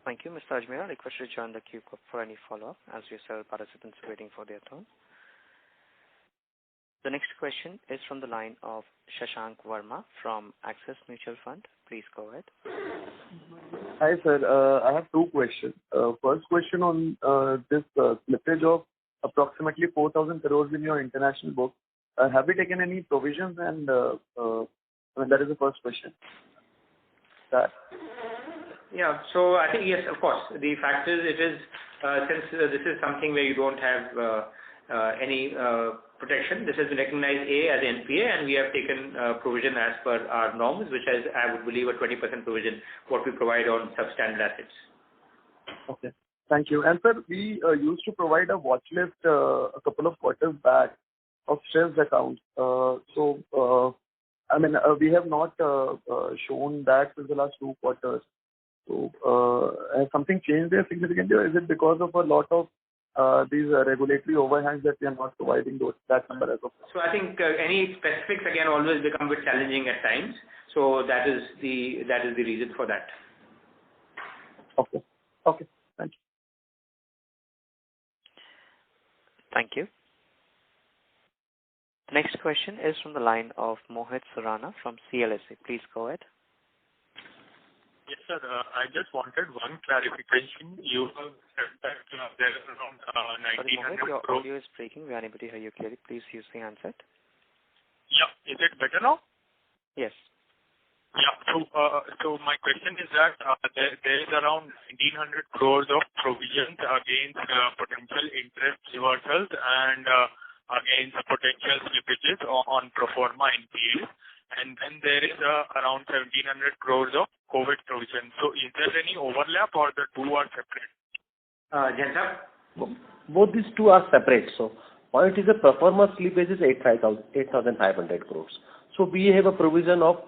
Thank you, Mr. Ajmera. I request you to join the queue for any follow-up, as we have several participants waiting for their turn. The next question is from the line of Shashank Verma from Axis Mutual Fund. Please go ahead. Hi, sir. I have two questions. First question on this slippage of approximately 4,000 crores in your international book. Have you taken any provisions? And that is the first question. Yeah, so I think yes, of course. The fact is, it is since this is something where you don't have any protection, this has been recognized as NPA, and we have taken provision as per our norms, which is, I would believe, a 20% provision what we provide on substandard assets. Okay, thank you. And sir, we used to provide a watch list a couple of quarters back of stressed accounts. We have not shown that for the last 2 quarters. So has something changed there significantly, or is it because of a lot of these regulatory overhangs that we are not providing that number as of now? So I think any specifics again always become a bit challenging at times. So that is the reason for that. Okay. Thank you. Thank you. The next question is from the line of Mohit Surana from CLSA. Please go ahead. Yes, sir. I just wanted one clarification. You have said that there is around 1,900 Mohit, your crores. audio is breaking. We are unable to hear you clearly. Please use the handset. Yeah. Is it better now? Yes. Yeah. So my question is that there is around 1,900 crores of provisions against potential interest reversals and against potential slippages on pro forma NPAs. And then there is around 1,700 crores of COVID provision. So is there any overlap, or the two are separate? Jain Sahab? Both these two are separate. So one, it is a pro forma slippage is 8,500 crores. So we have a provision of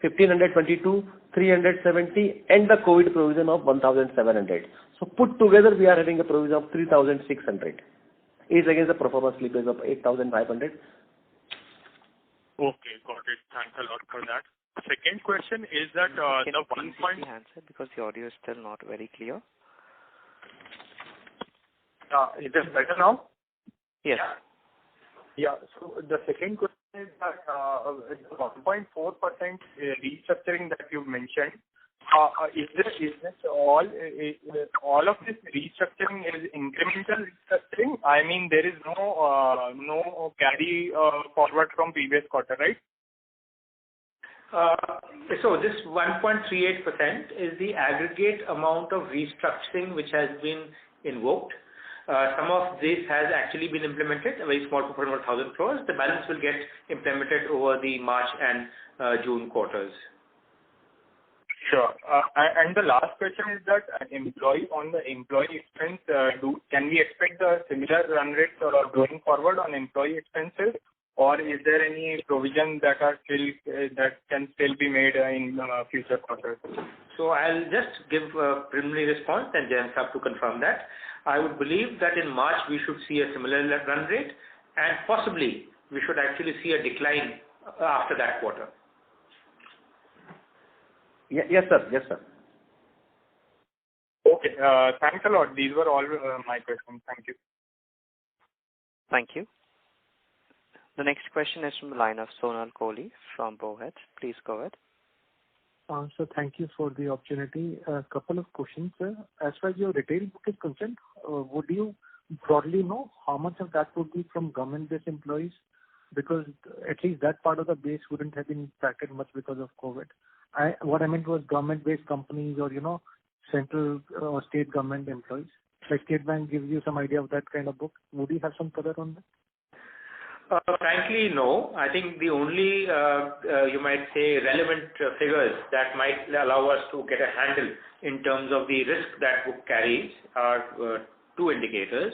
1,522, 370, and the COVID provision of 1,700. So put together, we are having a provision of 3,600. Is against the pro forma slippage of 8,500. Okay, got it. Thanks a lot for that. Second question is that Can the you 1 please point... use the handset because the audio is still not very clear? Is it better now? Yes. Yeah. So the second question is that 1.4% restructuring that you mentioned, is this all of this restructuring is incremental restructuring? I mean, there is no carry forward from previous quarter, right? So this 1.38% is the aggregate amount of restructuring which has been invoked. Some of this has actually been implemented, a very small proportion of 1,000 crores. The balance will get implemented over the March and June quarters. Sure. And the last question is that on the employee expense, can we expect the similar run rates going forward on employee expenses, or is there any provision that can still be made in future quarters? So I'll just give a preliminary response and Jain Sahab to confirm that. I would believe that in March we should see a similar run rate, and possibly we should actually see a decline after that quarter. Yes, sir. Okay. Thanks a lot. These were all my questions. Thank you. Thank you. The next question is from the line of Sonal Kohli from Bowhead. Please go ahead. So thank you for the opportunity. A couple of questions, sir. As far as your retail book is concerned, would you broadly know how much of that would be from government-based employees? Because at least that part of the base wouldn't have been impacted much because of COVID. What I meant was government-based companies or, central or state government employees. Like State Bank gives you some idea of that kind of book. Would you have some color on that? Frankly, no. I think the only, you might say, relevant figures that might allow us to get a handle in terms of the risk that book carries are two indicators,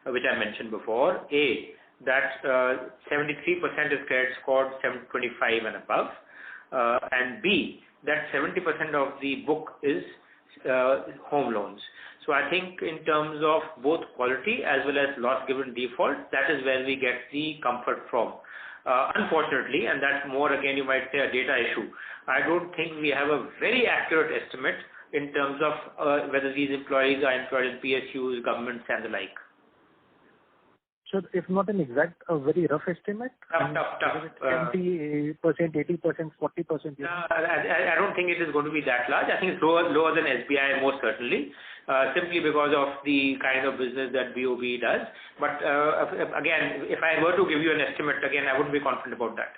which I mentioned before. A, that 73% is credit scored 725 and above. And B, that 70% of the book is home loans. So I think in terms of both quality as well as loss given default, that is where we get the comfort from. Unfortunately, and that's more again you might say a data issue, I don't think we have a very accurate estimate in terms of whether these employees are employed in PSUs, governments and the like. So if not an exact, a very rough estimate? Tough. 20%, 80%, 40%? I don't think it is going to be that large. I think it's lower than SBI most certainly, simply because of the kind of business that BOB does. But again, if I were to give you an estimate, again, I wouldn't be confident about that.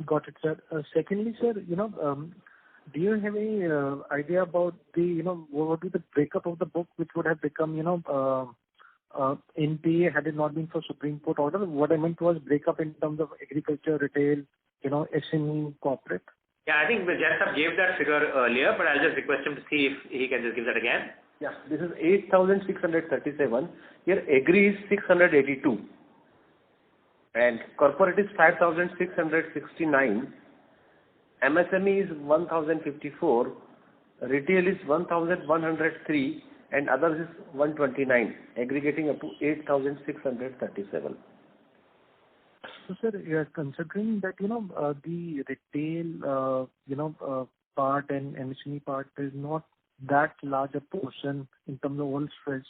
Got it, sir. Secondly, sir, do you have any idea about the, what would be the breakup of the book which would have become, NPA had it not been for Supreme Court order? What I meant was breakup in terms of agriculture, retail, SME, corporate. Yeah, I think Jayant gave that figure earlier, but I'll just request him to see if he can just give that again. Yeah, this is 8,637. Here agri is 682. And corporate is 5,669. MSME is 1,054. Retail is 1,103. And others is 129, aggregating up to 8,637. So, sir, you are considering that, the retail, part and MSME part is not that large a portion in terms of all stress.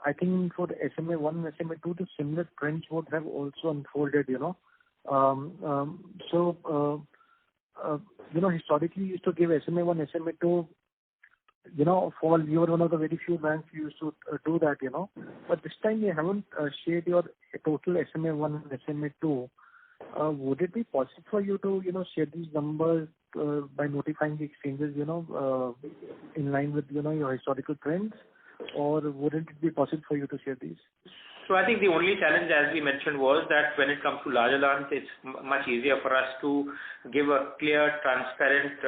I think for the SMA1 and SMA2, the similar trends would have also unfolded, historically you used to give SMA1, SMA2, for you were one of the very few banks who used to do that, But this time you haven't shared your total SMA1 and SMA2. Would it be possible for you to, share these numbers by notifying the exchanges, in line with, your historical trends? Or wouldn't it be possible for you to share these? So I think the only challenge, as we mentioned, was that when it comes to larger loans, it's much easier for us to give a clear, transparent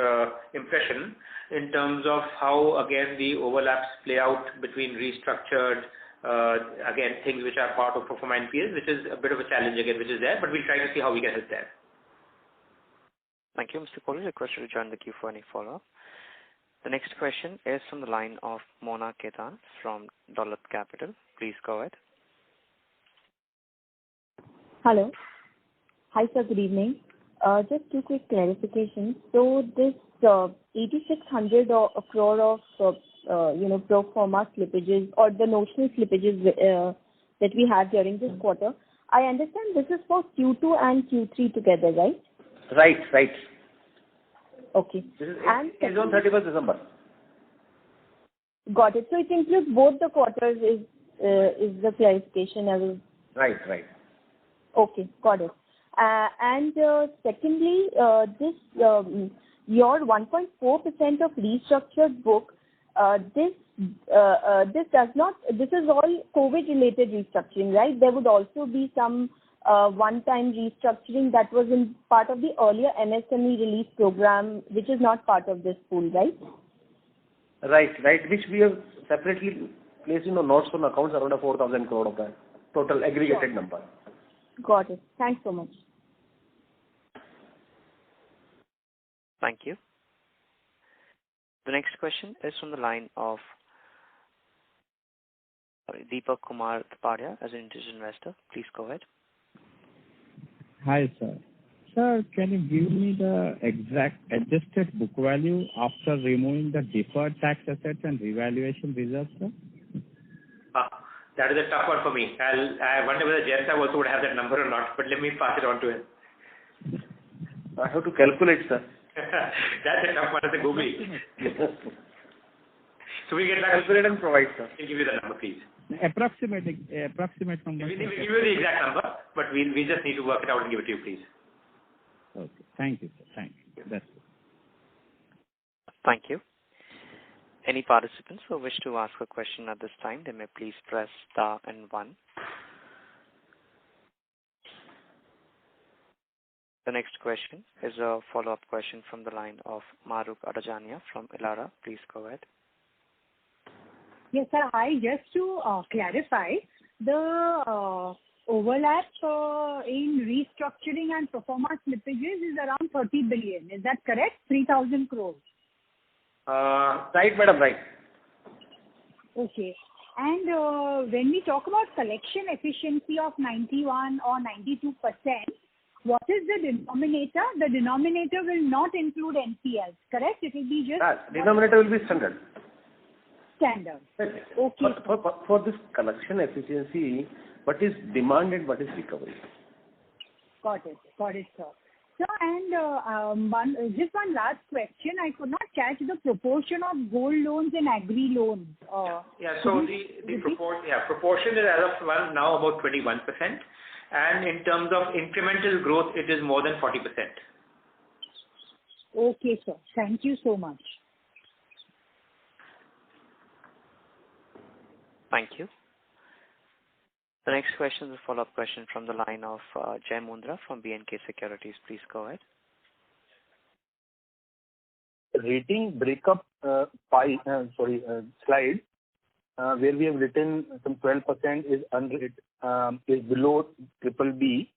impression in terms of how, again, the overlaps play out between restructured, again, things which are part of performance NPAs, which is a bit of a challenge again, which is there, but we'll try to see how we can help there. Thank you, Mr. Kohli. Request you to join the queue for any follow-up. The next question is from the line of Mona Ketan from Dolat Capital. Please go ahead. Hello. Hi, sir. Good evening. Just two quick clarifications. So this 8,600 crore of pro forma slippages or the notional slippages that we had during this quarter, I understand this is for Q2 and Q3 together, right? Right. Okay. This is on 31st December. Got it. So it includes both the quarters is the clarification I was... Right. Okay, got it. And secondly, this your 1.4% of restructured book, this does not. This is all COVID-related restructuring, right? There would also be some one-time restructuring that was in part of the earlier MSME relief program, which is not part of this pool, right? Right. Which we have separately placed notes on accounts around 4,000 crore of that total aggregated number. Got it. Thanks so much. Thank you. The next question is from the line of Deepak Kumar Tapadia as an individual investor. Please go ahead. Hi, sir. Sir, can you give me the exact adjusted book value after removing the deferred tax assets and revaluation reserves, sir? That is a tough one for me. I wonder whether Jayant also would have that number or not, but let me pass it on to him. I have to calculate, sir. That's a tough one. That's a googly. So we get back. Calculate and provide, sir. We'll give you the number, please. Approximate number. We'll give you the exact number, but we just need to work it out and give it to you, please. Okay. Thank you, sir. Thank you. That's it. Thank you. Any participants who wish to ask a question at this time, they may please press star and 1. The next question is a follow-up question from the line of Mahrukh Adajania from Elara. Please go ahead. Yes, sir. Hi. Just to clarify, the overlap in restructuring and pro forma slippages is around 30 billion. Is that correct? 3,000 crores. Right, madam, right. Okay. And when we talk about collection efficiency of 91 or 92%, what is the denominator? The denominator will not include NPLs, correct? It will be just... Denominator will be standard. Standard. Okay. For this collection efficiency, what is demand and what is recovery? Got it, sir. So, and just one last question. I could not catch the proportion of gold loans and agri loans. So the proportion is as of now about 21%, and in terms of incremental growth, it is more than 40%. Okay, sir. Thank you so much. Thank you. The next question is a follow-up question from the line of Jai Mundra from B&K Securities. Please go ahead. Rating breakup slide where we have written some 12% is unrated, is below BBB.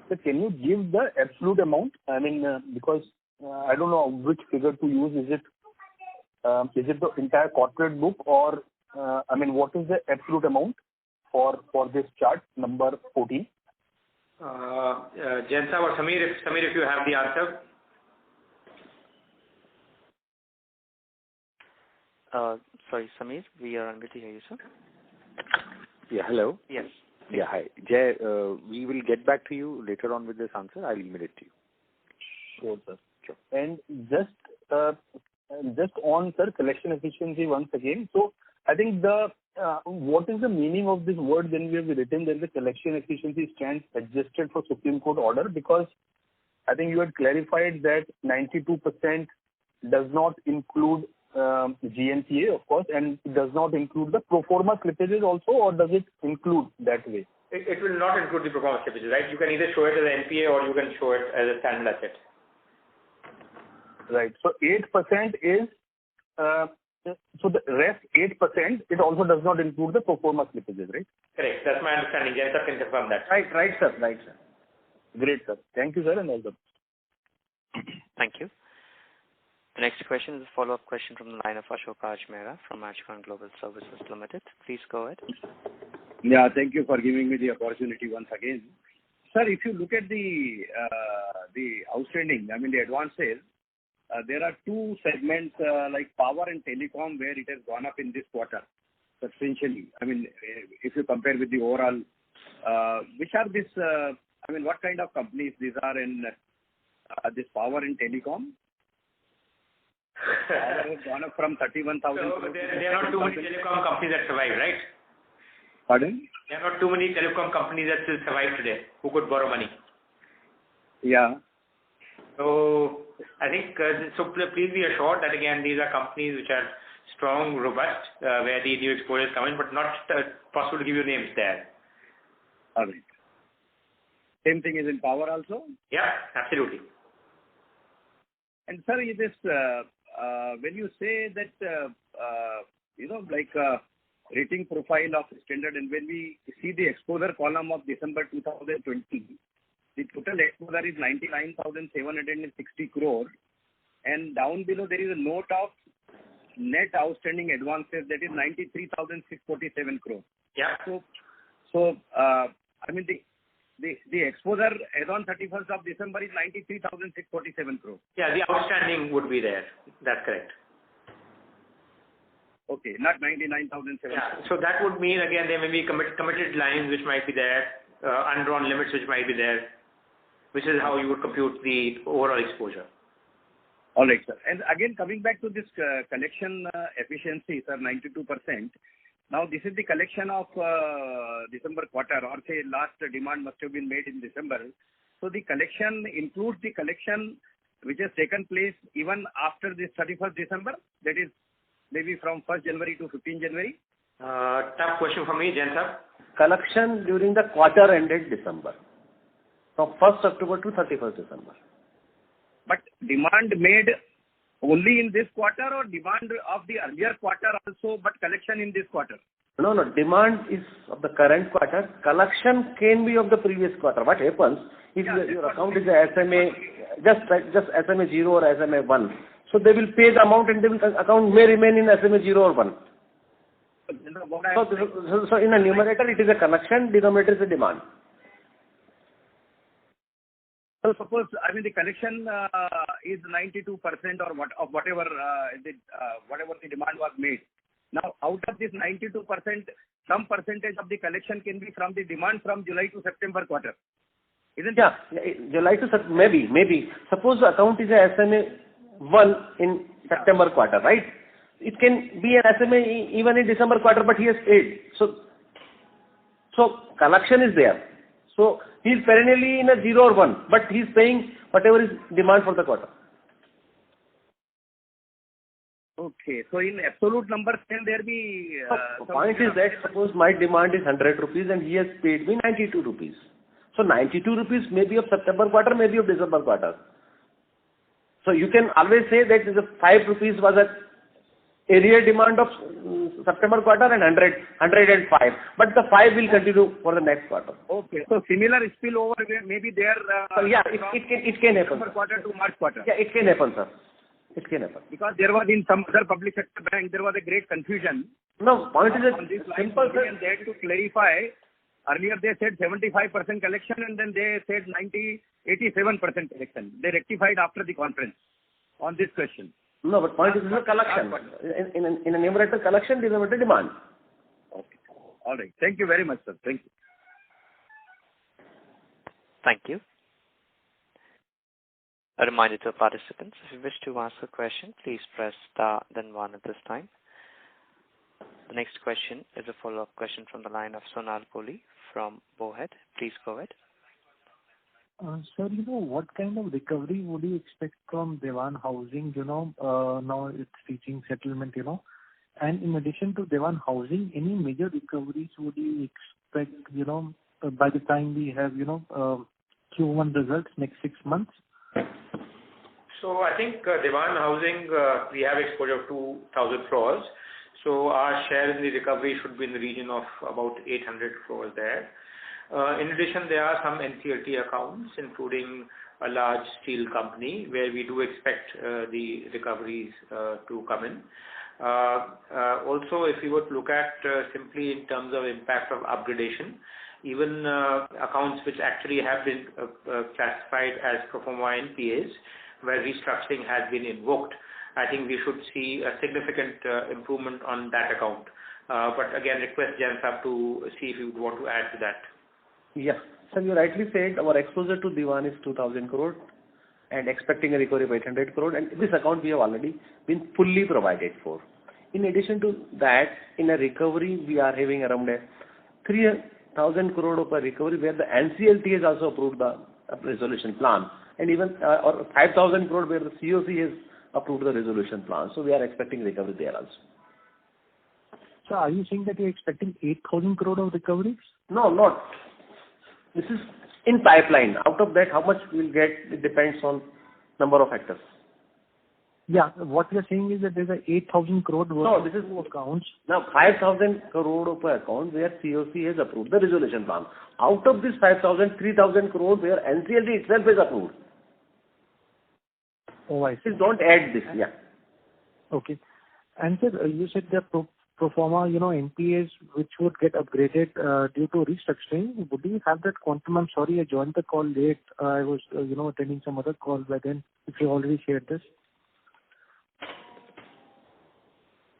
So can you give the absolute amount? I mean, because I don't know which figure to use. Is it the entire corporate book, or what is the absolute amount for this chart number 14? Jayant or Samir, if you have the answer. Sorry, Samir, we are unable to hear you, sir. Yeah, hello. Yes. Yeah, hi. Jay, we will get back to you later on with this answer. I'll email it to you. Sure, sir. Sure. And just on, sir, collection efficiency once again. So I think what is the meaning of this word when we have written that the collection efficiency stands adjusted for Supreme Court order? Because I think you had clarified that 92% does not include GNPA, of course, and it does not include the pro forma slippages also, or does it include that way? It will not include the pro forma slippages, right? You can either show it as an NPA or you can show it as a standard asset. Right. So 8% is, so the rest 8%, it also does not include the pro forma slippages, right? Correct. That's my understanding. Yes, sir, can confirm that. Right, sir. Great, sir. Thank you, sir, and all the best. Thank you. The next question is a follow-up question from the line of Ashok Ajmera from Ajcon Global Services Limited. Please go ahead. Yeah, thank you for giving me the opportunity once again. Sir, if you look at the outstanding, the advances, there are two segments like power and telecom where it has gone up in this quarter substantially. If you compare with the overall, which are this, what kind of companies these are in this power and telecom? Power has gone up from 31,000. So there are not too many telecom companies that survive, right? Pardon? There are not too many telecom companies that still survive today who could borrow money. Yeah. So I think, please be assured that again, these are companies which are strong, robust, where the new exposures come in, but not possible to give you names there. All right. Same thing is in power also? Yeah, absolutely. And sir, this, when you say that, rating profile of standard, and when we see the exposure column of December 2020, the total exposure is 99,760 crore, and down below there is a note of net outstanding advances, that is 93,647 crore. Yeah. So the exposure as on 31st of December is 93,647 crore. Yeah, the outstanding would be there. That's correct. Okay, not 99,700. Yeah. So that would mean, again, there may be committed lines which might be there, undrawn limits which might be there, which is how you would compute the overall exposure. All right, sir. And again, coming back to this collection efficiency, sir, 92%. Now, this is the collection of December quarter, or say last demand must have been made in December. So the collection includes the collection which has taken place even after this 31st December, that is maybe from 1st January to 15th January? Tough question for me, Jensab. Collection during the quarter ended December, from 1st October to 31st December. But demand made only in this quarter, or demand of the earlier quarter also, but collection in this quarter? No, demand is of the current quarter. Collection can be of the previous quarter. What happens if your account is a SMA, just SMA 0 or SMA 1. So they will pay the amount and the account may remain in SMA 0 or 1. So in a numerator it is a collection, denominator is a demand. So suppose, the collection is 92% or whatever the demand was made. Now, out of this 92%, some percentage of the collection can be from the demand from July to September quarter. Isn't it? July to September, maybe. Suppose the account is a SMA 1 in September quarter, right? It can be an SMA even in December quarter, but he has paid. So collection is there. So he is perennially in a 0 or 1, but he is paying whatever is demand for the quarter. Okay, so in absolute numbers, can there be... the point is that suppose my demand is 100 rupees and he has paid me 92 rupees. So 92 rupees may be of September quarter, may be of December quarter. So you can always say that the 5 rupees was a area demand of September quarter and 105. But the 5 will continue for the next quarter. Okay, so similar spillover may be there... it can happen. December quarter to March quarter. Yeah, it can happen, sir. It can happen. Because there was in some other public sector bank, there was a great confusion. No, point is on this simple, and they had to clarify. Earlier they said 75% collection and then they said 87% collection. They rectified after the conference on this question. No, but point is a collection. In a numerator collection, denominator demand. Okay. All right. Thank you very much, sir. Thank you. Thank you. A reminder to participants, if you wish to ask a question, please press star then 1 at this time. The next question is a follow-up question from the line of Sonal Kohli from Bowhead. Please go ahead. Sir, what kind of recovery would you expect from Dewan Housing? Now it's reaching settlement, And in addition to Dewan Housing, any major recoveries would you expect, by the time we have, Q1 results next 6 months? So I think Dewan Housing, we have exposure of 2,000 crores. So our share in the recovery should be in the region of about 800 crores there. In addition, there are some NCLT accounts, including a large steel company, where we do expect the recoveries to come in. Also, if you would look at simply in terms of impact of upgradation, even accounts which actually have been classified as pro forma NPAs, where restructuring has been invoked, I think we should see a significant improvement on that account. But again, request Jensab to see if you would want to add to that. Yeah. So you rightly said our exposure to Dewan is 2,000 crore and expecting a recovery of 800 crore. And this account we have already been fully provided for. In addition to that, in a recovery, we are having around 3,000 crore of a recovery where the NCLT has also approved the resolution plan. And even or 5,000 crore where the COC has approved the resolution plan. So we are expecting recovery there also. So are you saying that you're expecting 8,000 crore of recoveries? No, not. This is in pipeline. Out of that, how much we'll get, it depends on number of factors. Yeah, what you're saying is that there's a 8,000 crore worth of accounts. Now, 5,000 crore of account where COC has approved the resolution plan. Out of this 5,000, 3,000 crore where NCLT itself is approved. Oh, I see. Please don't add this, yeah. Okay. And sir, you said the pro forma, NPAs which would get upgraded due to restructuring. Would you have that quantum? I'm sorry, I joined the call late. I was, attending some other call by then. If you already shared this.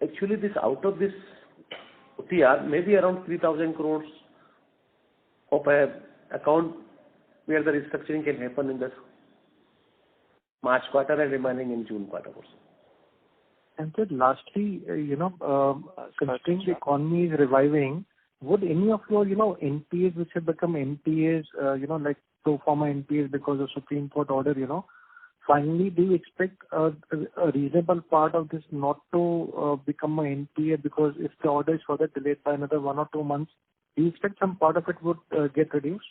Actually, this out of this OTR, maybe around 3,000 crores of a account where the restructuring can happen in the March quarter and remaining in June quarter also. And then lastly, considering the economy is reviving, would any of your, NPAs which have become NPAs, like pro forma NPAs because of Supreme Court order, finally, do you expect a reasonable part of this not to become an NPA? Because if the order is further delayed by another 1 or 2 months, do you expect some part of it would get reduced?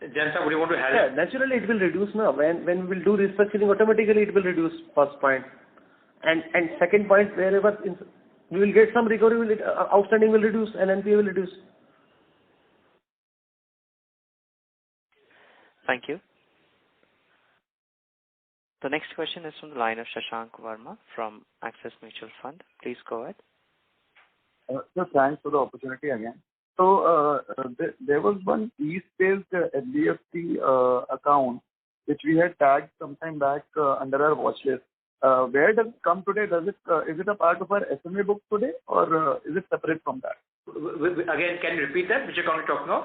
Jayant, would you want to help? Yeah, naturally it will reduce now. When we will do restructuring, automatically it will reduce, first point. And second point, wherever we will get some recovery, outstanding will reduce and NPA will reduce. Thank you. The next question is from the line of Shashank Verma from Axis Mutual Fund. Please go ahead. So thanks for the opportunity again. So there was one East-based NBFC account which we had tagged some time back under our watch list. Where does it come today? Is it a part of our SMA book today, or is it separate from that? Again, can you repeat that? Which account are you talking of?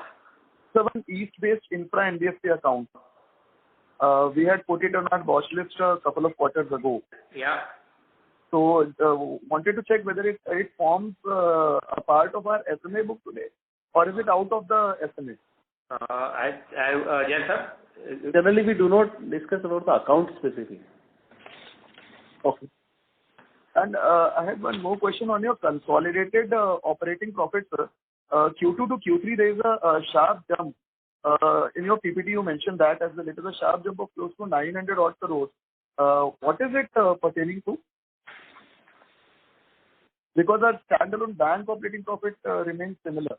So one East-based infra NBFC account. We had put it on our watch list a couple of quarters ago. Yeah. So wanted to check whether it forms a part of our SMA book today, or is it out of the SMA? Yes, sir. Generally, we do not discuss about the account specific. Okay. And I had one more question on your consolidated operating profit, sir. Q2 to Q3, there is a sharp jump. In your PPT, you mentioned that as well. It is a sharp jump of close to 900 odd crores. What is it pertaining to? Because our standalone bank operating profit remains similar.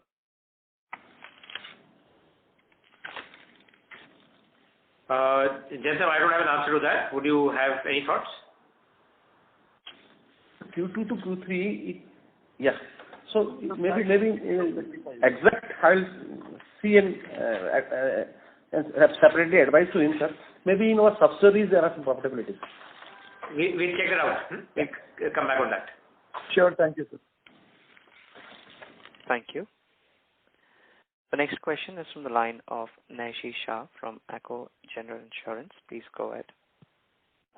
Jayant, I don't have an answer to that. Would you have any thoughts? Q2 to Q3, yes. So maybe exact I'll see and have separately advised to him, sir. Maybe in our subsidiaries there are some profitabilities. We'll check it out. We'll come back on that. Sure, thank you, sir. Thank you. The next question is from the line of Naishi Shah from Acko General Insurance. Please go ahead.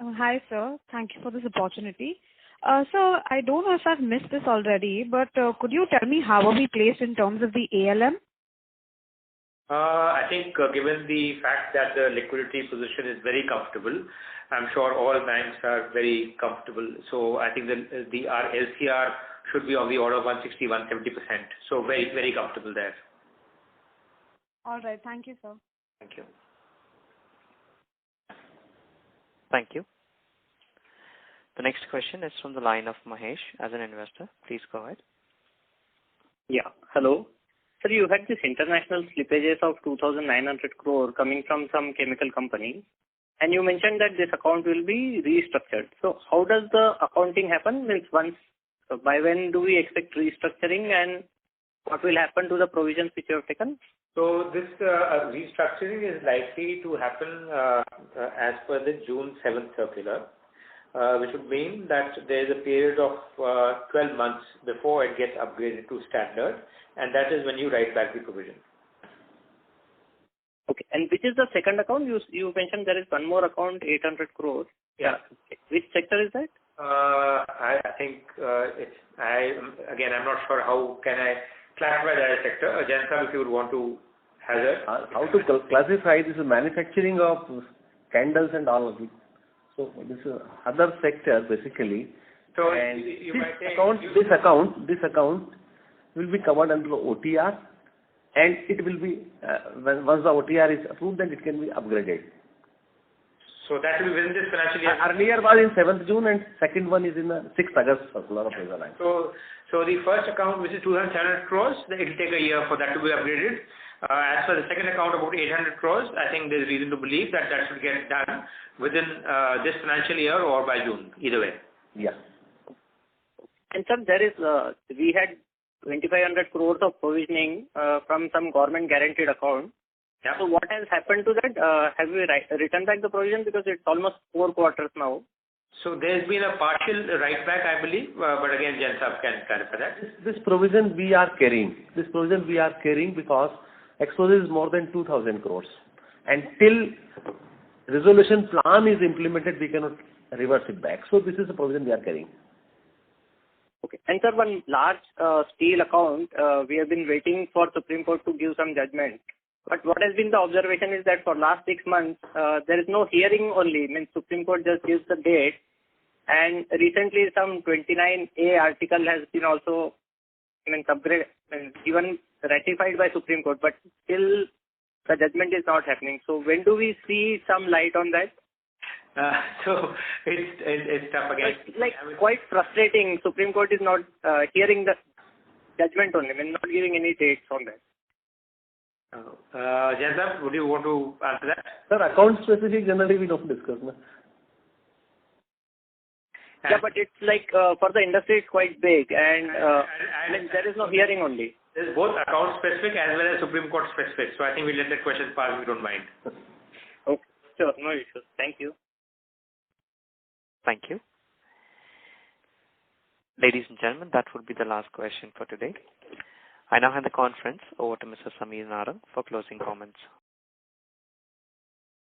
Hi, sir. Thank you for this opportunity. So I don't know if I've missed this already, but could you tell me how are we placed in terms of the ALM? I think given the fact that the liquidity position is very comfortable, I'm sure all banks are very comfortable. So I think our LCR should be on the order of 160-170%. So very, very comfortable there. All right. Thank you, sir. Thank you. Thank you. The next question is from the line of Mahesh as an investor. Please go ahead. Yeah. Hello. Sir, you had this international slippages of 2,900 crore coming from some chemical company, and you mentioned that this account will be restructured. So how does the accounting happen? By when do we expect restructuring, and what will happen to the provisions which you have taken? So this restructuring is likely to happen as per the June 7th circular, which would mean that there is a period of 12 months before it gets upgraded to standard, and that is when you write back the provision. Okay. And which is the second account? You mentioned there is one more account, 800 crores. Yeah. Which sector is that? I think I'm not sure how can I classify that as sector. Jayant, if you would want to hazard. How to classify this manufacturing of candles and all of it. So this is other sector basically. So and you might say this account will be covered under the OTR, and it will be once the OTR is approved, then it can be upgraded. So that will be within this financial year. Earlier was in 7th June, and second one is in the 6th August circular of Reserve Bank. So the first account, which is 2,700 crores, it will take a year for that to be upgraded. As for the second account, about 800 crores, I think there's reason to believe that should get done within this financial year or by June, either way. Yeah. And sir, there is we had 2,500 crores of provisioning from some government guaranteed account, Yeah. So what has happened to that? Have we returned back the provision because it's almost 4 quarters now? So there's been a partial write back, I believe, but again, Jain Saab can clarify that. This provision we are carrying. This provision we are carrying because exposure is more than 2,000 crores. And till resolution plan is implemented, we cannot reverse it back. So this is the provision we are carrying. Okay. And sir, one large steel account, we have been waiting for Supreme Court to give some judgment. But what has been the observation is that for last 6 months, there is no hearing only. Means Supreme Court just gives the date. And recently some 29A article has been also given ratified by Supreme Court. But still the judgment is not happening. So when do we see some light on that? So it's tough again. It's quite frustrating. Supreme Court is not hearing the judgment only, not giving any dates on that. Jain Saab, would you want to answer that? Sir, account specific generally we don't discuss. No? Yeah, but it's for the industry it's quite big and there is no hearing only. There's both account specific as well as Supreme Court specific. So I think we'll let that question pass if you don't mind. Okay, sure, no issues. Thank you. Thank you. Ladies and gentlemen, that would be the last question for today. I now hand the conference over to Mr. Samir Narang for closing comments.